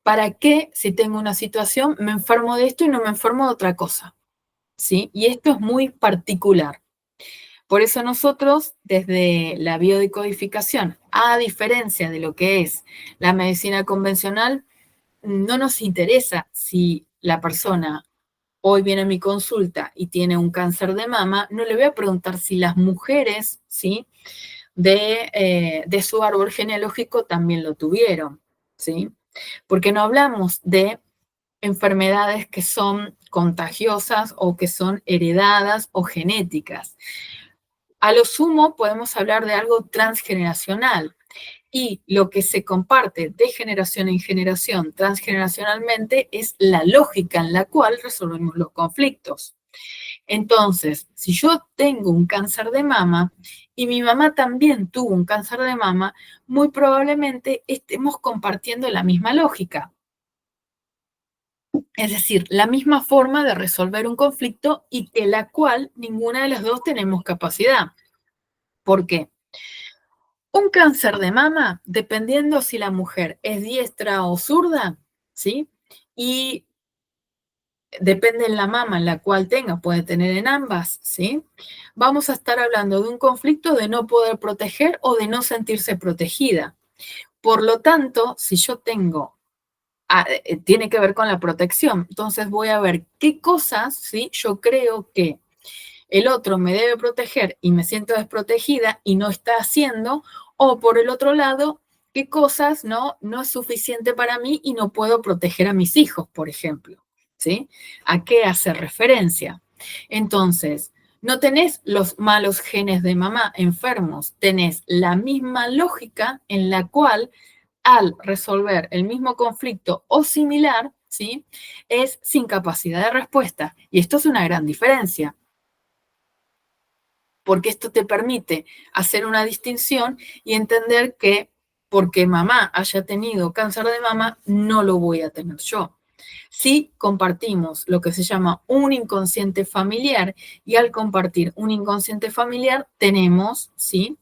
para qué, si tengo una situación, me enfermo de esto y no me enfermo de otra cosa, ¿sí? Y esto es muy particular. Por eso nosotros, desde la biodecodificación, a diferencia de lo que es la medicina convencional, no nos interesa si la persona hoy viene a mi consulta y tiene un cáncer de mama, no le voy a preguntar si las mujeres, ¿sí? De su árbol genealógico también lo tuvieron, ¿sí? Porque no hablamos de enfermedades que son contagiosas o que son heredadas o genéticas. A lo sumo podemos hablar de algo transgeneracional y lo que se comparte de generación en generación transgeneracionalmente es la lógica en la cual resolvemos los conflictos. Entonces, si yo tengo un cáncer de mama y mi mamá también tuvo un cáncer de mama, muy probablemente estemos compartiendo la misma lógica. Es decir, la misma forma de resolver un conflicto y que la cual ninguna de las dos tenemos capacidad. ¿Por qué? Un cáncer de mama, dependiendo si la mujer es diestra o zurda, ¿sí? Y depende en la mama en la cual tenga, puede tener en ambas, ¿sí? Vamos a estar hablando de un conflicto de no poder proteger o de no sentirse protegida. Por lo tanto, si yo tengo, tiene que ver con la protección, entonces voy a ver qué cosas, ¿sí? Yo creo que el otro me debe proteger y me siento desprotegida y no está haciendo, o por el otro lado, qué cosas no es suficiente para mí y no puedo proteger a mis hijos, por ejemplo, ¿sí? ¿A qué hace referencia? Entonces, no tenés los malos genes de mamá enfermos, tenés la misma lógica en la cual al resolver el mismo conflicto o similar, ¿sí? Es sin capacidad de respuesta. Y esto es una gran diferencia porque esto te permite hacer una distinción y entender que porque mamá haya tenido cáncer de mama, no lo voy a tener yo. Sí compartimos lo que se llama un inconsciente familiar y al compartir un inconsciente familiar tenemos, ¿sí?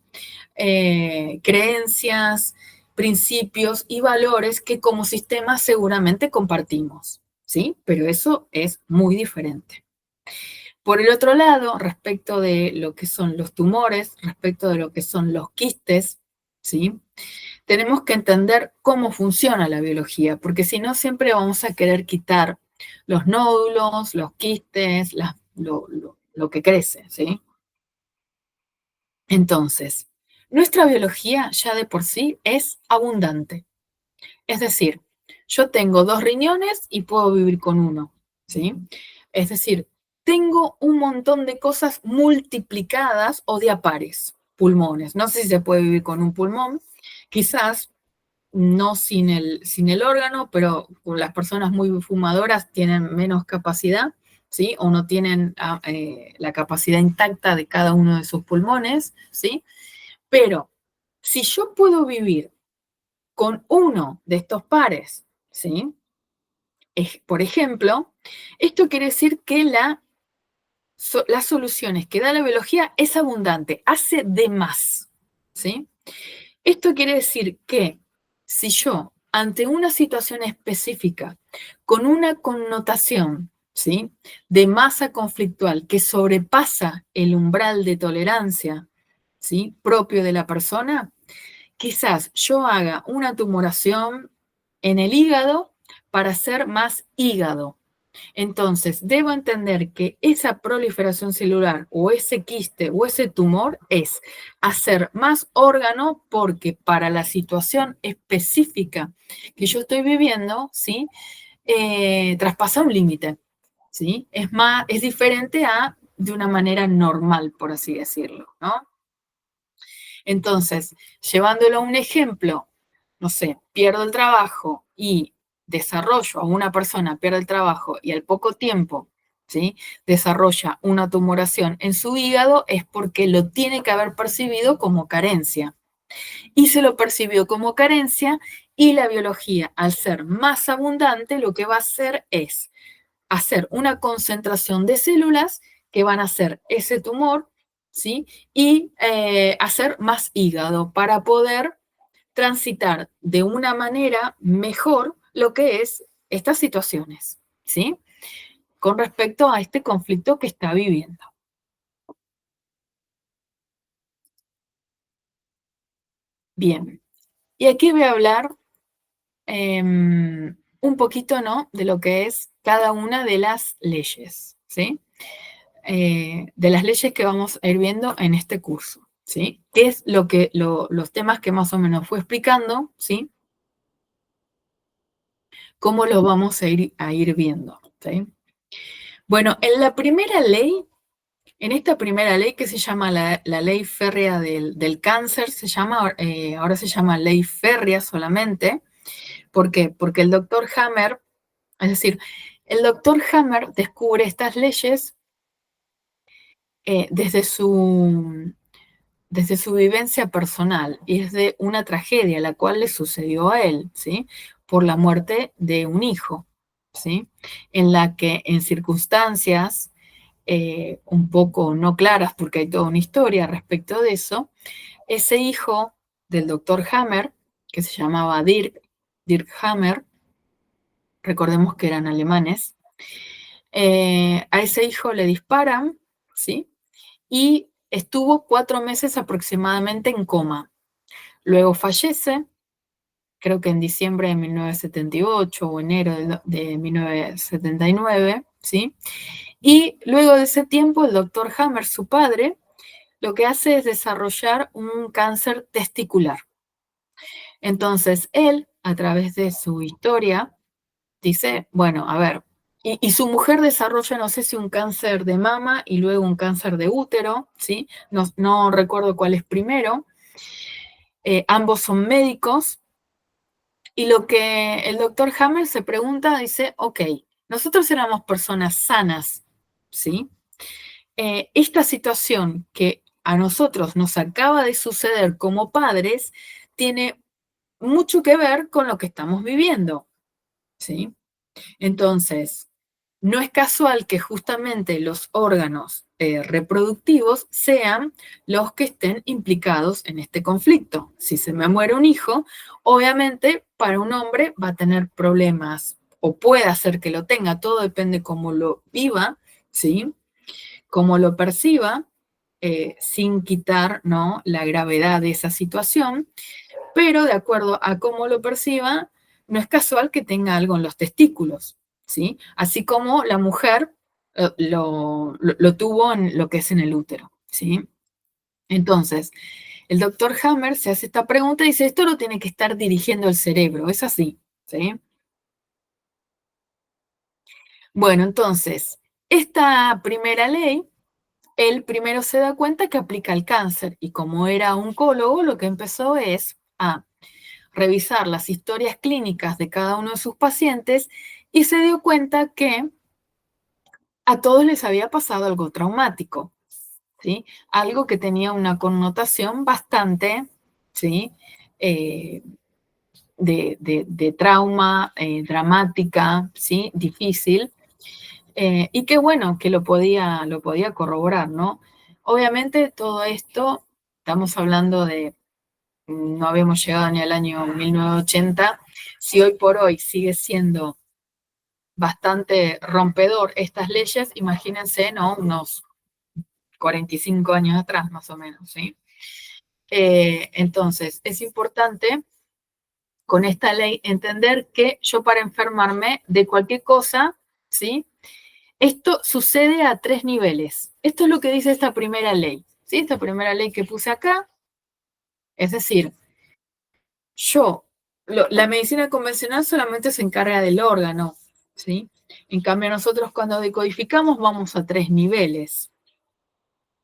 Creencias, principios y valores que como sistema seguramente compartimos, ¿sí? Pero eso es muy diferente. Por el otro lado, respecto de lo que son los tumores, respecto de lo que son los quistes, ¿sí? Tenemos que entender cómo funciona la biología, porque si no siempre vamos a querer quitar los nódulos, los quistes, lo que crece, ¿sí? Entonces, nuestra biología ya de por sí es abundante. Es decir, yo tengo 2 riñones y puedo vivir con uno, ¿sí? Es decir, tengo un montón de cosas multiplicadas o diapares, pulmones. No sé si se puede vivir con un pulmón, quizás no sin el órgano, pero las personas muy fumadoras tienen menos capacidad, ¿sí? O no tienen la capacidad intacta de cada uno de sus pulmones, ¿sí? Pero si yo puedo vivir con uno de estos pares, ¿sí? Por ejemplo, esto quiere decir que las soluciones que da la biología es abundante, hace de más, ¿sí? Esto quiere decir que si yo, ante una situación específica, con una connotación, ¿sí? De masa conflictual que sobrepasa el umbral de tolerancia, ¿sí? Propio de la persona, quizás yo haga una tumoración en el hígado para hacer más hígado. Entonces, debo entender que esa proliferación celular o ese quiste o ese tumor es hacer más órgano porque para la situación específica que yo estoy viviendo, ¿sí? Traspasa un límite, ¿sí? Es diferente a de una manera normal, por así decirlo, ¿no? Entonces, llevándolo a un ejemplo, no sé, pierdo el trabajo y desarrollo a una persona, pierde el trabajo y al poco tiempo, ¿sí? Desarrolla una tumoración en su hígado, es porque lo tiene que haber percibido como carencia. Y se lo percibió como carencia y la biología, al ser más abundante, lo que va a hacer es hacer una concentración de células que van a hacer ese tumor, ¿sí? Y hacer más hígado para poder transitar de una manera mejor lo que es estas situaciones, ¿sí? Con respecto a este conflicto que está viviendo. Bien, y aquí voy a hablar un poquito, ¿no? De lo que es cada una de las leyes, ¿sí? De las leyes que vamos a ir viendo en este curso, ¿sí? ¿Qué es los temas que más o menos fue explicando, ¿sí? ¿Cómo los vamos a ir viendo, ¿sí? Bueno, en esta primera ley que se llama la ley férrea del cáncer, ahora se llama ley férrea solamente. ¿Por qué? Porque el doctor Hammer, es decir, el doctor Hammer descubre estas leyes eh, desde su, desde su vivencia personal y es de una tragedia la cual le sucedió a él, ¿sí? Por la muerte de un hijo, ¿sí? En la que en circunstancias un poco no claras, porque hay toda una historia respecto de eso, ese hijo del doctor Hammer, que se llamaba Dirk Hammer, recordemos que eran alemanes, a ese hijo le disparan, ¿sí? Y estuvo 4 meses aproximadamente en coma. Luego fallece, creo que en diciembre de 1978 o enero de 1979, ¿sí? Y luego de ese tiempo, el doctor Hammer, su padre, lo que hace es desarrollar un cáncer testicular. Entonces, él, a través de su historia, dice, bueno, a ver, y su mujer desarrolla, no sé si un cáncer de mama y luego un cáncer de útero, ¿sí? No, no recuerdo cuál es primero. Ambos son médicos. Y lo que el doctor Hammer se pregunta, dice, ok, nosotros éramos personas sanas, ¿sí? Esta situación que a nosotros nos acaba de suceder como padres tiene mucho que ver con lo que estamos viviendo, ¿sí? Entonces, no es casual que justamente los órganos reproductivos sean los que estén implicados en este conflicto. Si se me muere un hijo, obviamente para un hombre va a tener problemas o puede hacer que lo tenga, todo depende cómo lo viva, ¿sí? Cómo lo perciba, sin quitar, ¿no?, la gravedad de esa situación, pero de acuerdo a cómo lo perciba, no es casual que tenga algo en los testículos, ¿sí? Así como la mujer lo tuvo en lo que es en el útero, ¿sí? Entonces, el doctor Hammer se hace esta pregunta y dice, esto lo tiene que estar dirigiendo el cerebro, es así, ¿sí? Bueno, entonces, esta primera ley, él primero se da cuenta que aplica al cáncer y como era oncólogo, lo que empezó es a revisar las historias clínicas de cada uno de sus pacientes y se dio cuenta que a todos les había pasado algo traumático, ¿sí? Algo que tenía una connotación bastante, ¿sí? Eh, de trauma, dramática, ¿sí? Difícil, y qué bueno que lo podía corroborar, ¿no? Obviamente todo esto, estamos hablando de no habíamos llegado ni al año 1980, si hoy por hoy sigue siendo bastante rompedor estas leyes, imagínense, ¿no? Unos 45 años atrás, más o menos, ¿sí? Entonces, es importante con esta ley entender que yo para enfermarme de cualquier cosa, ¿sí? Esto sucede a 3 niveles. Esto es lo que dice esta primera ley, ¿sí? Esta primera ley que puse acá, es decir, yo, la medicina convencional solamente se encarga del órgano, ¿sí? En cambio, nosotros cuando decodificamos vamos a 3 niveles.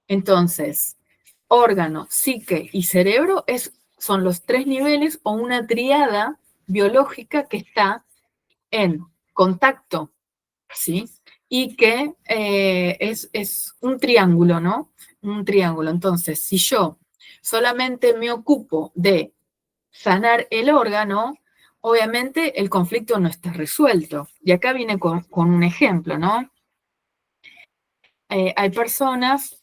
Entonces, órgano, psique y cerebro son los 3 niveles o una triada biológica que está en contacto, ¿sí? Y que es un triángulo, ¿no? Un triángulo. Entonces, si yo solamente me ocupo de sanar el órgano, obviamente el conflicto no está resuelto. Y acá viene con un ejemplo, ¿no? hay personas,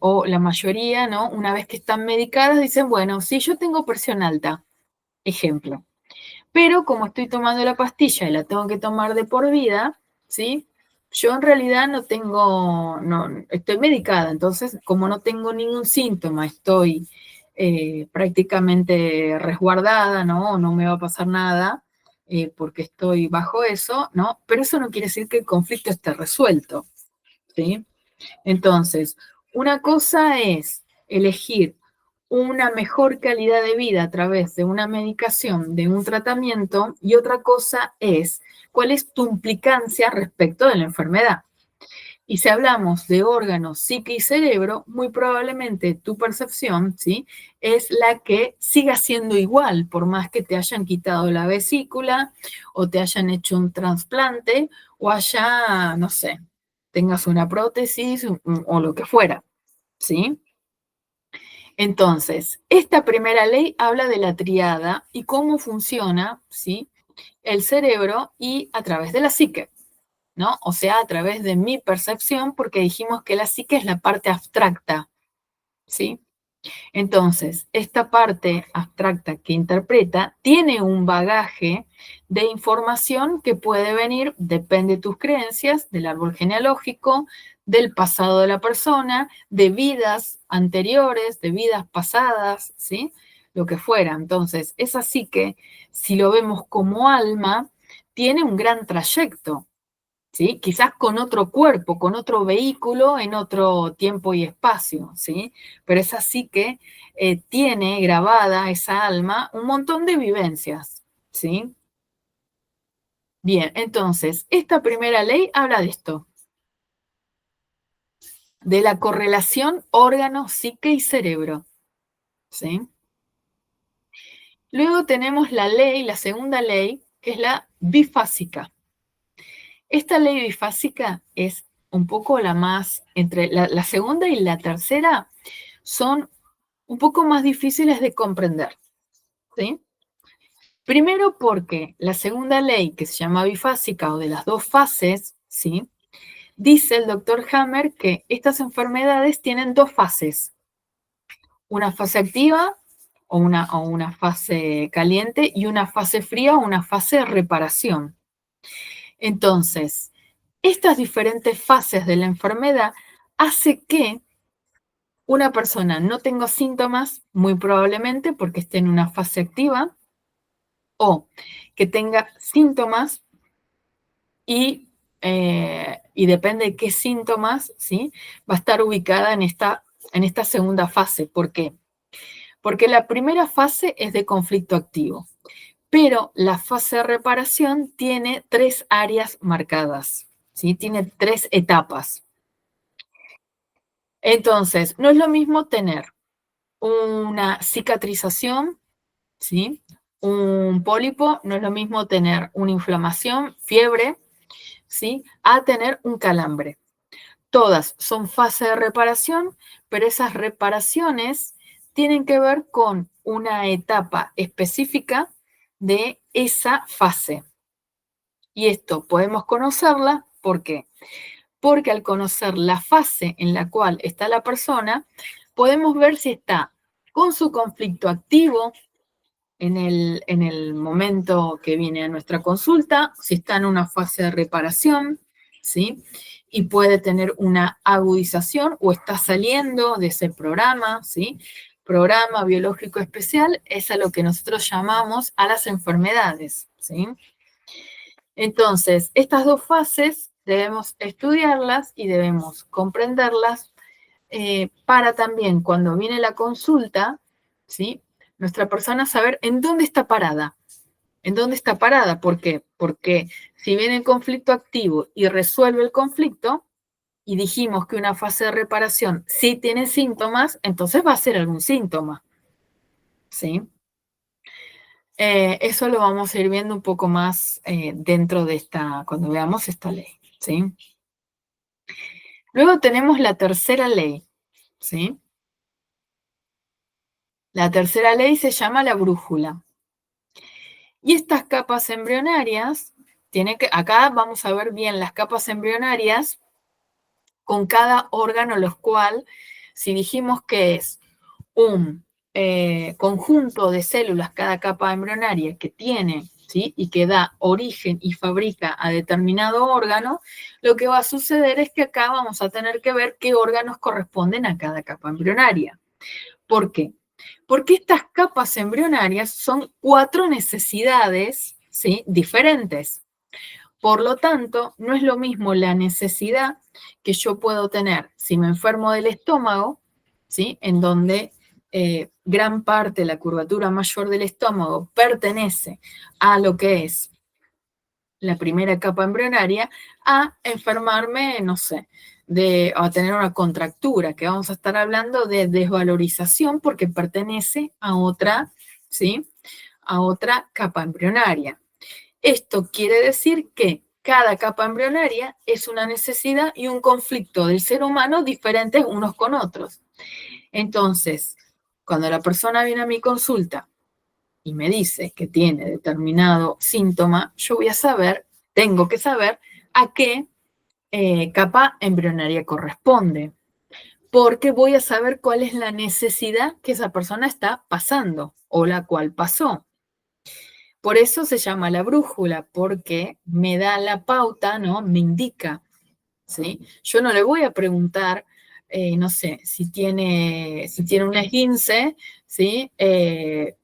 o la mayoría, ¿no? Una vez que están medicadas, dicen, bueno, si yo tengo presión alta, ejemplo, pero como estoy tomando la pastilla y la tengo que tomar de por vida, ¿sí? Yo en realidad no tengo, no, estoy medicada, entonces como no tengo ningún síntoma, estoy prácticamente resguardada, ¿no? No me va a pasar nada porque estoy bajo eso, ¿no? Pero eso no quiere decir que el conflicto esté resuelto, ¿sí? Entonces, una cosa es elegir una mejor calidad de vida a través de una medicación, de un tratamiento, y otra cosa es cuál es tu implicancia respecto de la enfermedad. Y si hablamos de órganos, psique y cerebro, muy probablemente tu percepción, ¿sí? Es la que siga siendo igual, por más que te hayan quitado la vesícula o te hayan hecho un trasplante o haya, no sé, tengas una prótesis o lo que fuera, ¿sí? Entonces, esta primera ley habla de la triada y cómo funciona, ¿sí? El cerebro y a través de la psique, ¿no? O sea, a través de mi percepción, porque dijimos que la psique es la parte abstracta, ¿sí? Entonces, esta parte abstracta que interpreta tiene un bagaje de información que puede venir, depende de tus creencias, del árbol genealógico, del pasado de la persona, de vidas anteriores, de vidas pasadas, ¿sí? Lo que fuera. Entonces, es así que, si lo vemos como alma, tiene un gran trayecto, ¿sí? Quizás con otro cuerpo, con otro vehículo, en otro tiempo y espacio, ¿sí? Pero es así que tiene grabada esa alma un montón de vivencias, ¿sí? Bien, entonces, esta primera ley habla de esto, de la correlación órgano, psique y cerebro, ¿sí? Luego tenemos la ley, la segunda ley, que es la bifásica. Esta ley bifásica es un poco la más, entre la segunda y la tercera, son un poco más difíciles de comprender, ¿sí? Primero porque la segunda ley, que se llama bifásica o de las dos fases, ¿sí? Dice el doctor Hammer que estas enfermedades tienen dos fases, una fase activa o una fase caliente y una fase fría o una fase de reparación. Entonces, estas diferentes fases de la enfermedad hace que una persona no tenga síntomas, muy probablemente porque esté en una fase activa, o que tenga síntomas y depende de qué síntomas, ¿sí? Va a estar ubicada en esta segunda fase. ¿Por qué? Porque la primera fase es de conflicto activo, pero la fase de reparación tiene tres áreas marcadas, ¿sí? Tiene tres etapas. Entonces, no es lo mismo tener una cicatrización, ¿sí? Un pólipo, no es lo mismo tener una inflamación, fiebre, ¿sí? A tener un calambre. Todas son fase de reparación, pero esas reparaciones tienen que ver con una etapa específica de esa fase. Y esto podemos conocerla, ¿por qué? Porque al conocer la fase en la cual está la persona, podemos ver si está con su conflicto activo en el momento que viene a nuestra consulta, si está en una fase de reparación, ¿sí? Y puede tener una agudización o está saliendo de ese programa, ¿sí? Programa biológico especial es a lo que nosotros llamamos a las enfermedades, ¿sí? Entonces, estas dos fases debemos estudiarlas y debemos comprenderlas para también cuando viene la consulta, ¿sí? Nuestra persona saber en dónde está parada. ¿En dónde está parada? ¿Por qué? Porque si viene el conflicto activo y resuelve el conflicto, y dijimos que una fase de reparación sí tiene síntomas, entonces va a ser algún síntoma, ¿sí? Eso lo vamos a ir viendo un poco más dentro de cuando veamos esta ley, ¿sí? Luego tenemos la tercera ley, ¿sí? La tercera ley se llama la brújula. Y estas capas embrionarias, acá vamos a ver bien las capas embrionarias con cada órgano, los cual, si dijimos que es un conjunto de células, cada capa embrionaria que tiene, ¿sí? Y que da origen y fabrica a determinado órgano, lo que va a suceder es que acá vamos a tener que ver qué órganos corresponden a cada capa embrionaria. ¿Por qué? Porque estas capas embrionarias son 4 necesidades, ¿sí? Diferentes. Por lo tanto, no es lo mismo la necesidad que yo puedo tener si me enfermo del estómago, ¿sí? En donde gran parte de la curvatura mayor del estómago pertenece a lo que es la primera capa embrionaria, a enfermarme, no sé, a tener una contractura, que vamos a estar hablando de desvalorización porque pertenece a otra, ¿sí? A otra capa embrionaria. Esto quiere decir que cada capa embrionaria es una necesidad y un conflicto del ser humano diferentes unos con otros. Entonces, cuando la persona viene a mi consulta y me dice que tiene determinado síntoma, yo voy a saber, tengo que saber a qué capa embrionaria corresponde, porque voy a saber cuál es la necesidad que esa persona está pasando o la cual pasó. Por eso se llama la brújula, porque me da la pauta, ¿no? Me indica, ¿sí? Yo no le voy a preguntar, no sé, si tiene un esguince, ¿sí?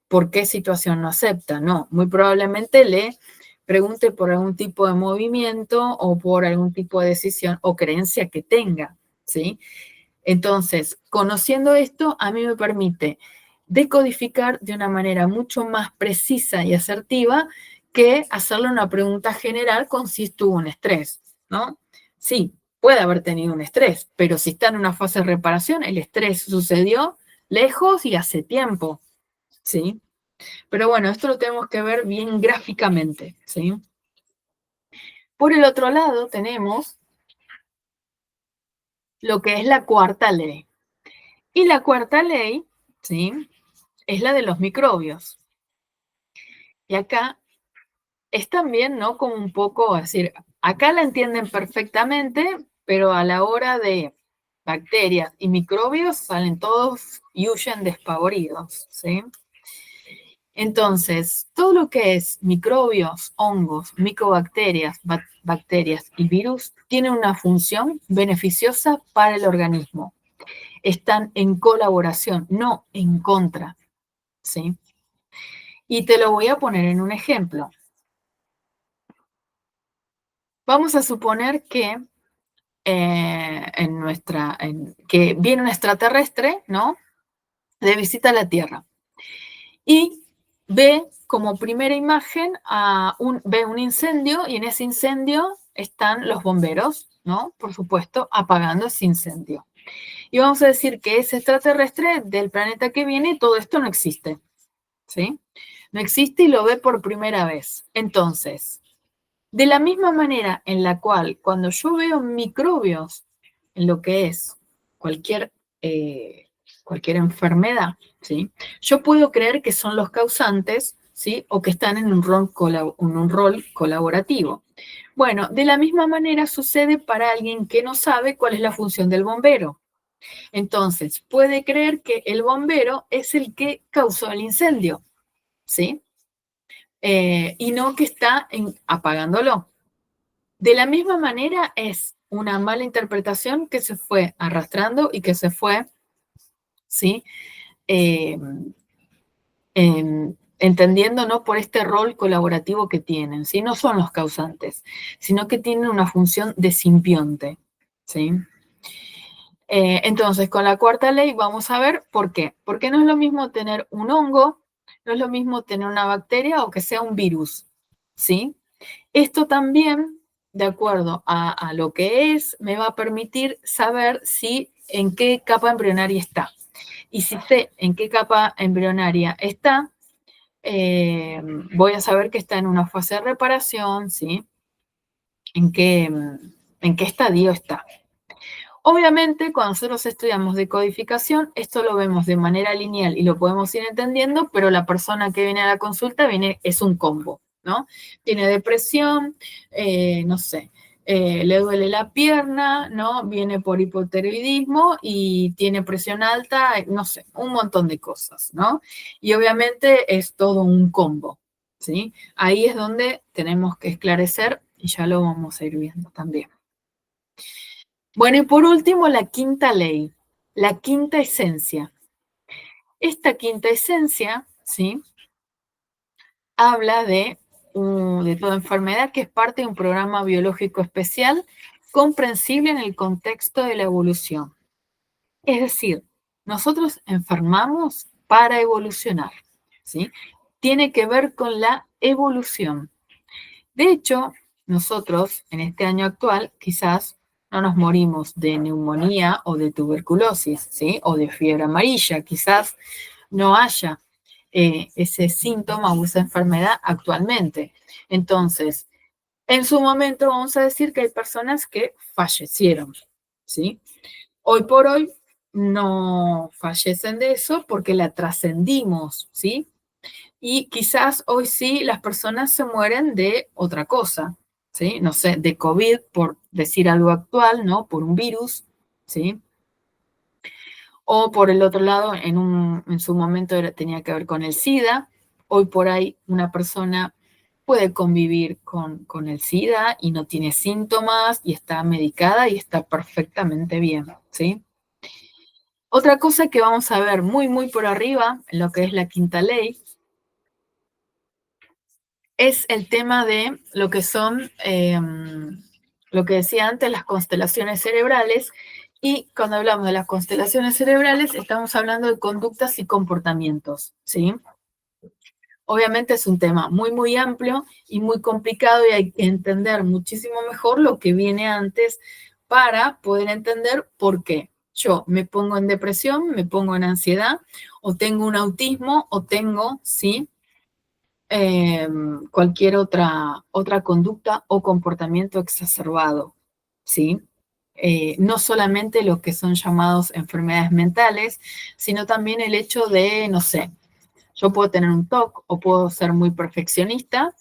¿Por qué situación no acepta? No, muy probablemente le pregunte por algún tipo de movimiento o por algún tipo de decisión o creencia que tenga, ¿sí? Entonces, conociendo esto, a mí me permite decodificar de una manera mucho más precisa y asertiva que hacerle una pregunta general con si estuvo un estrés, ¿no? Sí, puede haber tenido un estrés, pero si está en una fase de reparación, el estrés sucedió lejos y hace tiempo, ¿sí? Pero bueno, esto lo tenemos que ver bien gráficamente, ¿sí? Por el otro lado tenemos lo que es la cuarta ley. Y la cuarta ley, ¿sí? Es la de los microbios. Y acá es también, ¿no? Como un poco, es decir, acá la entienden perfectamente, pero a la hora de bacterias y microbios salen todos y huyen despavoridos, ¿sí? Entonces, todo lo que es microbios, hongos, micobacterias, bacterias y virus tiene una función beneficiosa para el organismo. Están en colaboración, no en contra, ¿sí? Y te lo voy a poner en un ejemplo. Vamos a suponer que, que viene un extraterrestre, ¿no? De visita a la Tierra. Y ve como primera imagen ve un incendio y en ese incendio están los bomberos, ¿no? Por supuesto, apagando ese incendio. Y vamos a decir que ese extraterrestre del planeta que viene, todo esto no existe, ¿sí? No existe y lo ve por primera vez. Entonces, de la misma manera en la cual cuando yo veo microbios en lo que es cualquier, cualquier enfermedad, ¿sí? Yo puedo creer que son los causantes, ¿sí? O que están en un rol colaborativo. Bueno, de la misma manera sucede para alguien que no sabe cuál es la función del bombero. Entonces, puede creer que el bombero es el que causó el incendio, ¿sí? Y no que está apagándolo. De la misma manera es una mala interpretación que se fue arrastrando y que se fue, ¿sí? Entendiendo, ¿no? Por este rol colaborativo que tienen, ¿sí? No son los causantes, sino que tienen una función de simbionte, ¿sí? Entonces, con la cuarta ley vamos a ver por qué. Porque no es lo mismo tener un hongo, no es lo mismo tener una bacteria o que sea un virus, ¿sí? Esto también, de acuerdo a lo que es, me va a permitir saber si en qué capa embrionaria está. Y si sé en qué capa embrionaria está, voy a saber que está en una fase de reparación, ¿sí? En qué estadio está. Obviamente, cuando nosotros estudiamos decodificación, esto lo vemos de manera lineal y lo podemos ir entendiendo, pero la persona que viene a la consulta es un combo, ¿no? Tiene depresión, no sé, le duele la pierna, ¿no? Viene por hipotiroidismo y tiene presión alta, no sé, un montón de cosas, ¿no? Y obviamente es todo un combo, ¿sí? Ahí es donde tenemos que esclarecer y ya lo vamos a ir viendo también. Bueno, y por último, la quinta ley, la quinta esencia. Esta quinta esencia, ¿sí? Habla de toda enfermedad que es parte de un programa biológico especial comprensible en el contexto de la evolución. Es decir, nosotros enfermamos para evolucionar, ¿sí? Tiene que ver con la evolución. De hecho, nosotros en este año actual quizás no nos morimos de neumonía o de tuberculosis, ¿sí? O de fiebre amarilla, quizás no haya ese síntoma o esa enfermedad actualmente. Entonces, en su momento vamos a decir que hay personas que fallecieron, ¿sí? Hoy por hoy no fallecen de eso porque la trascendimos, ¿sí? Y quizás hoy sí las personas se mueren de otra cosa, ¿sí? No sé, de COVID, por decir algo actual, ¿no? Por un virus, ¿sí? O por el otro lado, en su momento tenía que ver con el SIDA. Hoy por ahí una persona puede convivir con el SIDA y no tiene síntomas y está medicada y está perfectamente bien, ¿sí? Otra cosa que vamos a ver muy, muy por arriba, en lo que es la quinta ley, es el tema de lo que son, lo que decía antes, las constelaciones cerebrales. Y cuando hablamos de las constelaciones cerebrales, estamos hablando de conductas y comportamientos, ¿sí? Obviamente es un tema muy, muy amplio y muy complicado y hay que entender muchísimo mejor lo que viene antes para poder entender por qué yo me pongo en depresión, me pongo en ansiedad, o tengo un autismo, o tengo, ¿sí? Cualquier otra conducta o comportamiento exacerbado, ¿sí? No solamente lo que son llamados enfermedades mentales, sino también el hecho de, no sé, yo puedo tener un TOC o puedo ser muy perfeccionista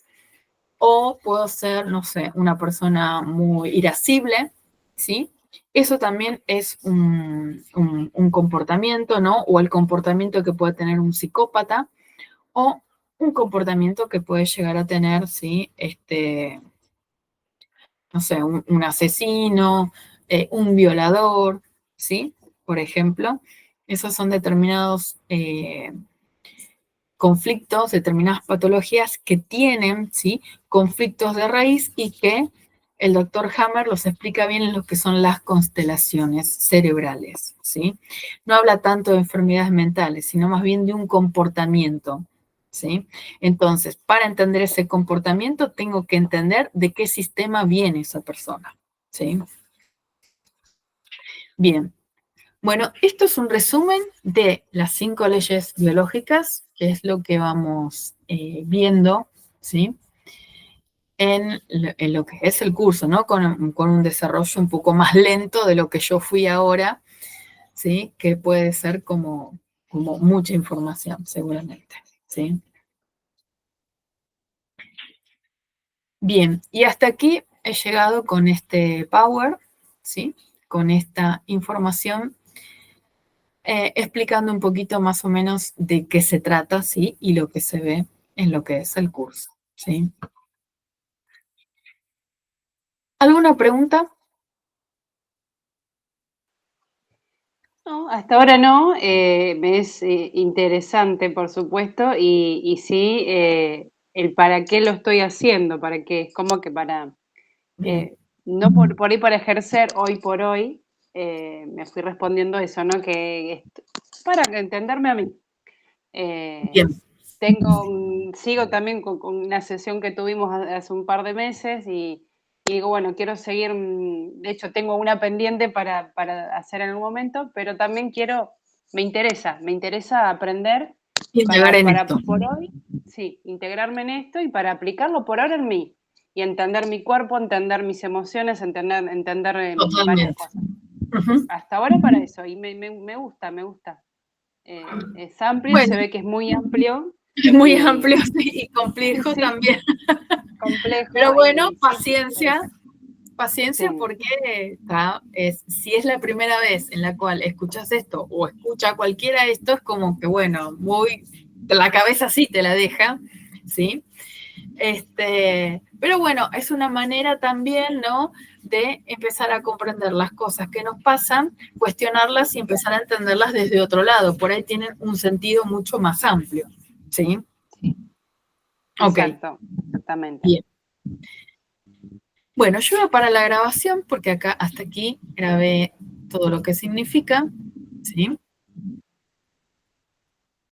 o puedo ser, no sé, una persona muy irascible, ¿sí? Eso también es un comportamiento, ¿no? O el comportamiento que puede tener un psicópata o un comportamiento que puede llegar a tener, ¿sí? No sé, un asesino, un violador, ¿sí? Por ejemplo, esos son determinados conflictos, determinadas patologías que tienen, ¿sí? Conflictos de raíz y que el doctor Hammer los explica bien en lo que son las constelaciones cerebrales, ¿sí? No habla tanto de enfermedades mentales, sino más bien de un comportamiento, ¿sí? Entonces, para entender ese comportamiento, tengo que entender de qué sistema viene esa persona, ¿sí? Bien. Bueno, esto es un resumen de las 5 leyes biológicas, que es lo que vamos viendo, ¿sí? En lo que es el curso, ¿no? Con un desarrollo un poco más lento de lo que yo fui ahora, ¿sí? Que puede ser como mucha información, seguramente, ¿sí? Bien, y hasta aquí he llegado con este Power, ¿sí? Con esta información explicando un poquito más o menos de qué se trata, ¿sí? Y lo que se ve en lo que es el curso, ¿sí? ¿Alguna pregunta? No, hasta ahora no, me es interesante, por supuesto, y sí, el para qué lo estoy haciendo, para qué, es como que para, Bien, no por ahí para ejercer hoy por hoy, me fui respondiendo eso, ¿no? Para entenderme a mí. Eh, bien, sigo también con una sesión que tuvimos hace un par de meses y digo, bueno, quiero seguir, de hecho tengo una pendiente para hacer en un momento, pero también me interesa aprender indagar en para esto. por hoy, sí, integrarme en esto y para aplicarlo por ahora en mí y entender mi cuerpo, entender mis emociones, entender varias Totalmente. cosas. Ujú. Hasta ahora para eso y me gusta, me gusta. Es amplio, Bueno, se ve que es muy amplio es muy y amplio sí, y complejo sí, también. complejo Pero bueno, y sí, por paciencia, eso. Paciencia Sí, porque si es la primera vez en la cual escuchas esto o escucha cualquiera esto, es como que, bueno, la cabeza sí te la deja, ¿sí? Pero bueno, es una manera también, ¿no? De empezar a comprender las cosas que nos pasan, cuestionarlas y empezar a entenderlas desde otro lado. Por ahí tienen un sentido mucho más amplio, ¿sí? sí, Ok, exacto, exactamente. bien. Bueno, yo voy para la grabación porque acá hasta aquí grabé todo lo que significa, ¿sí?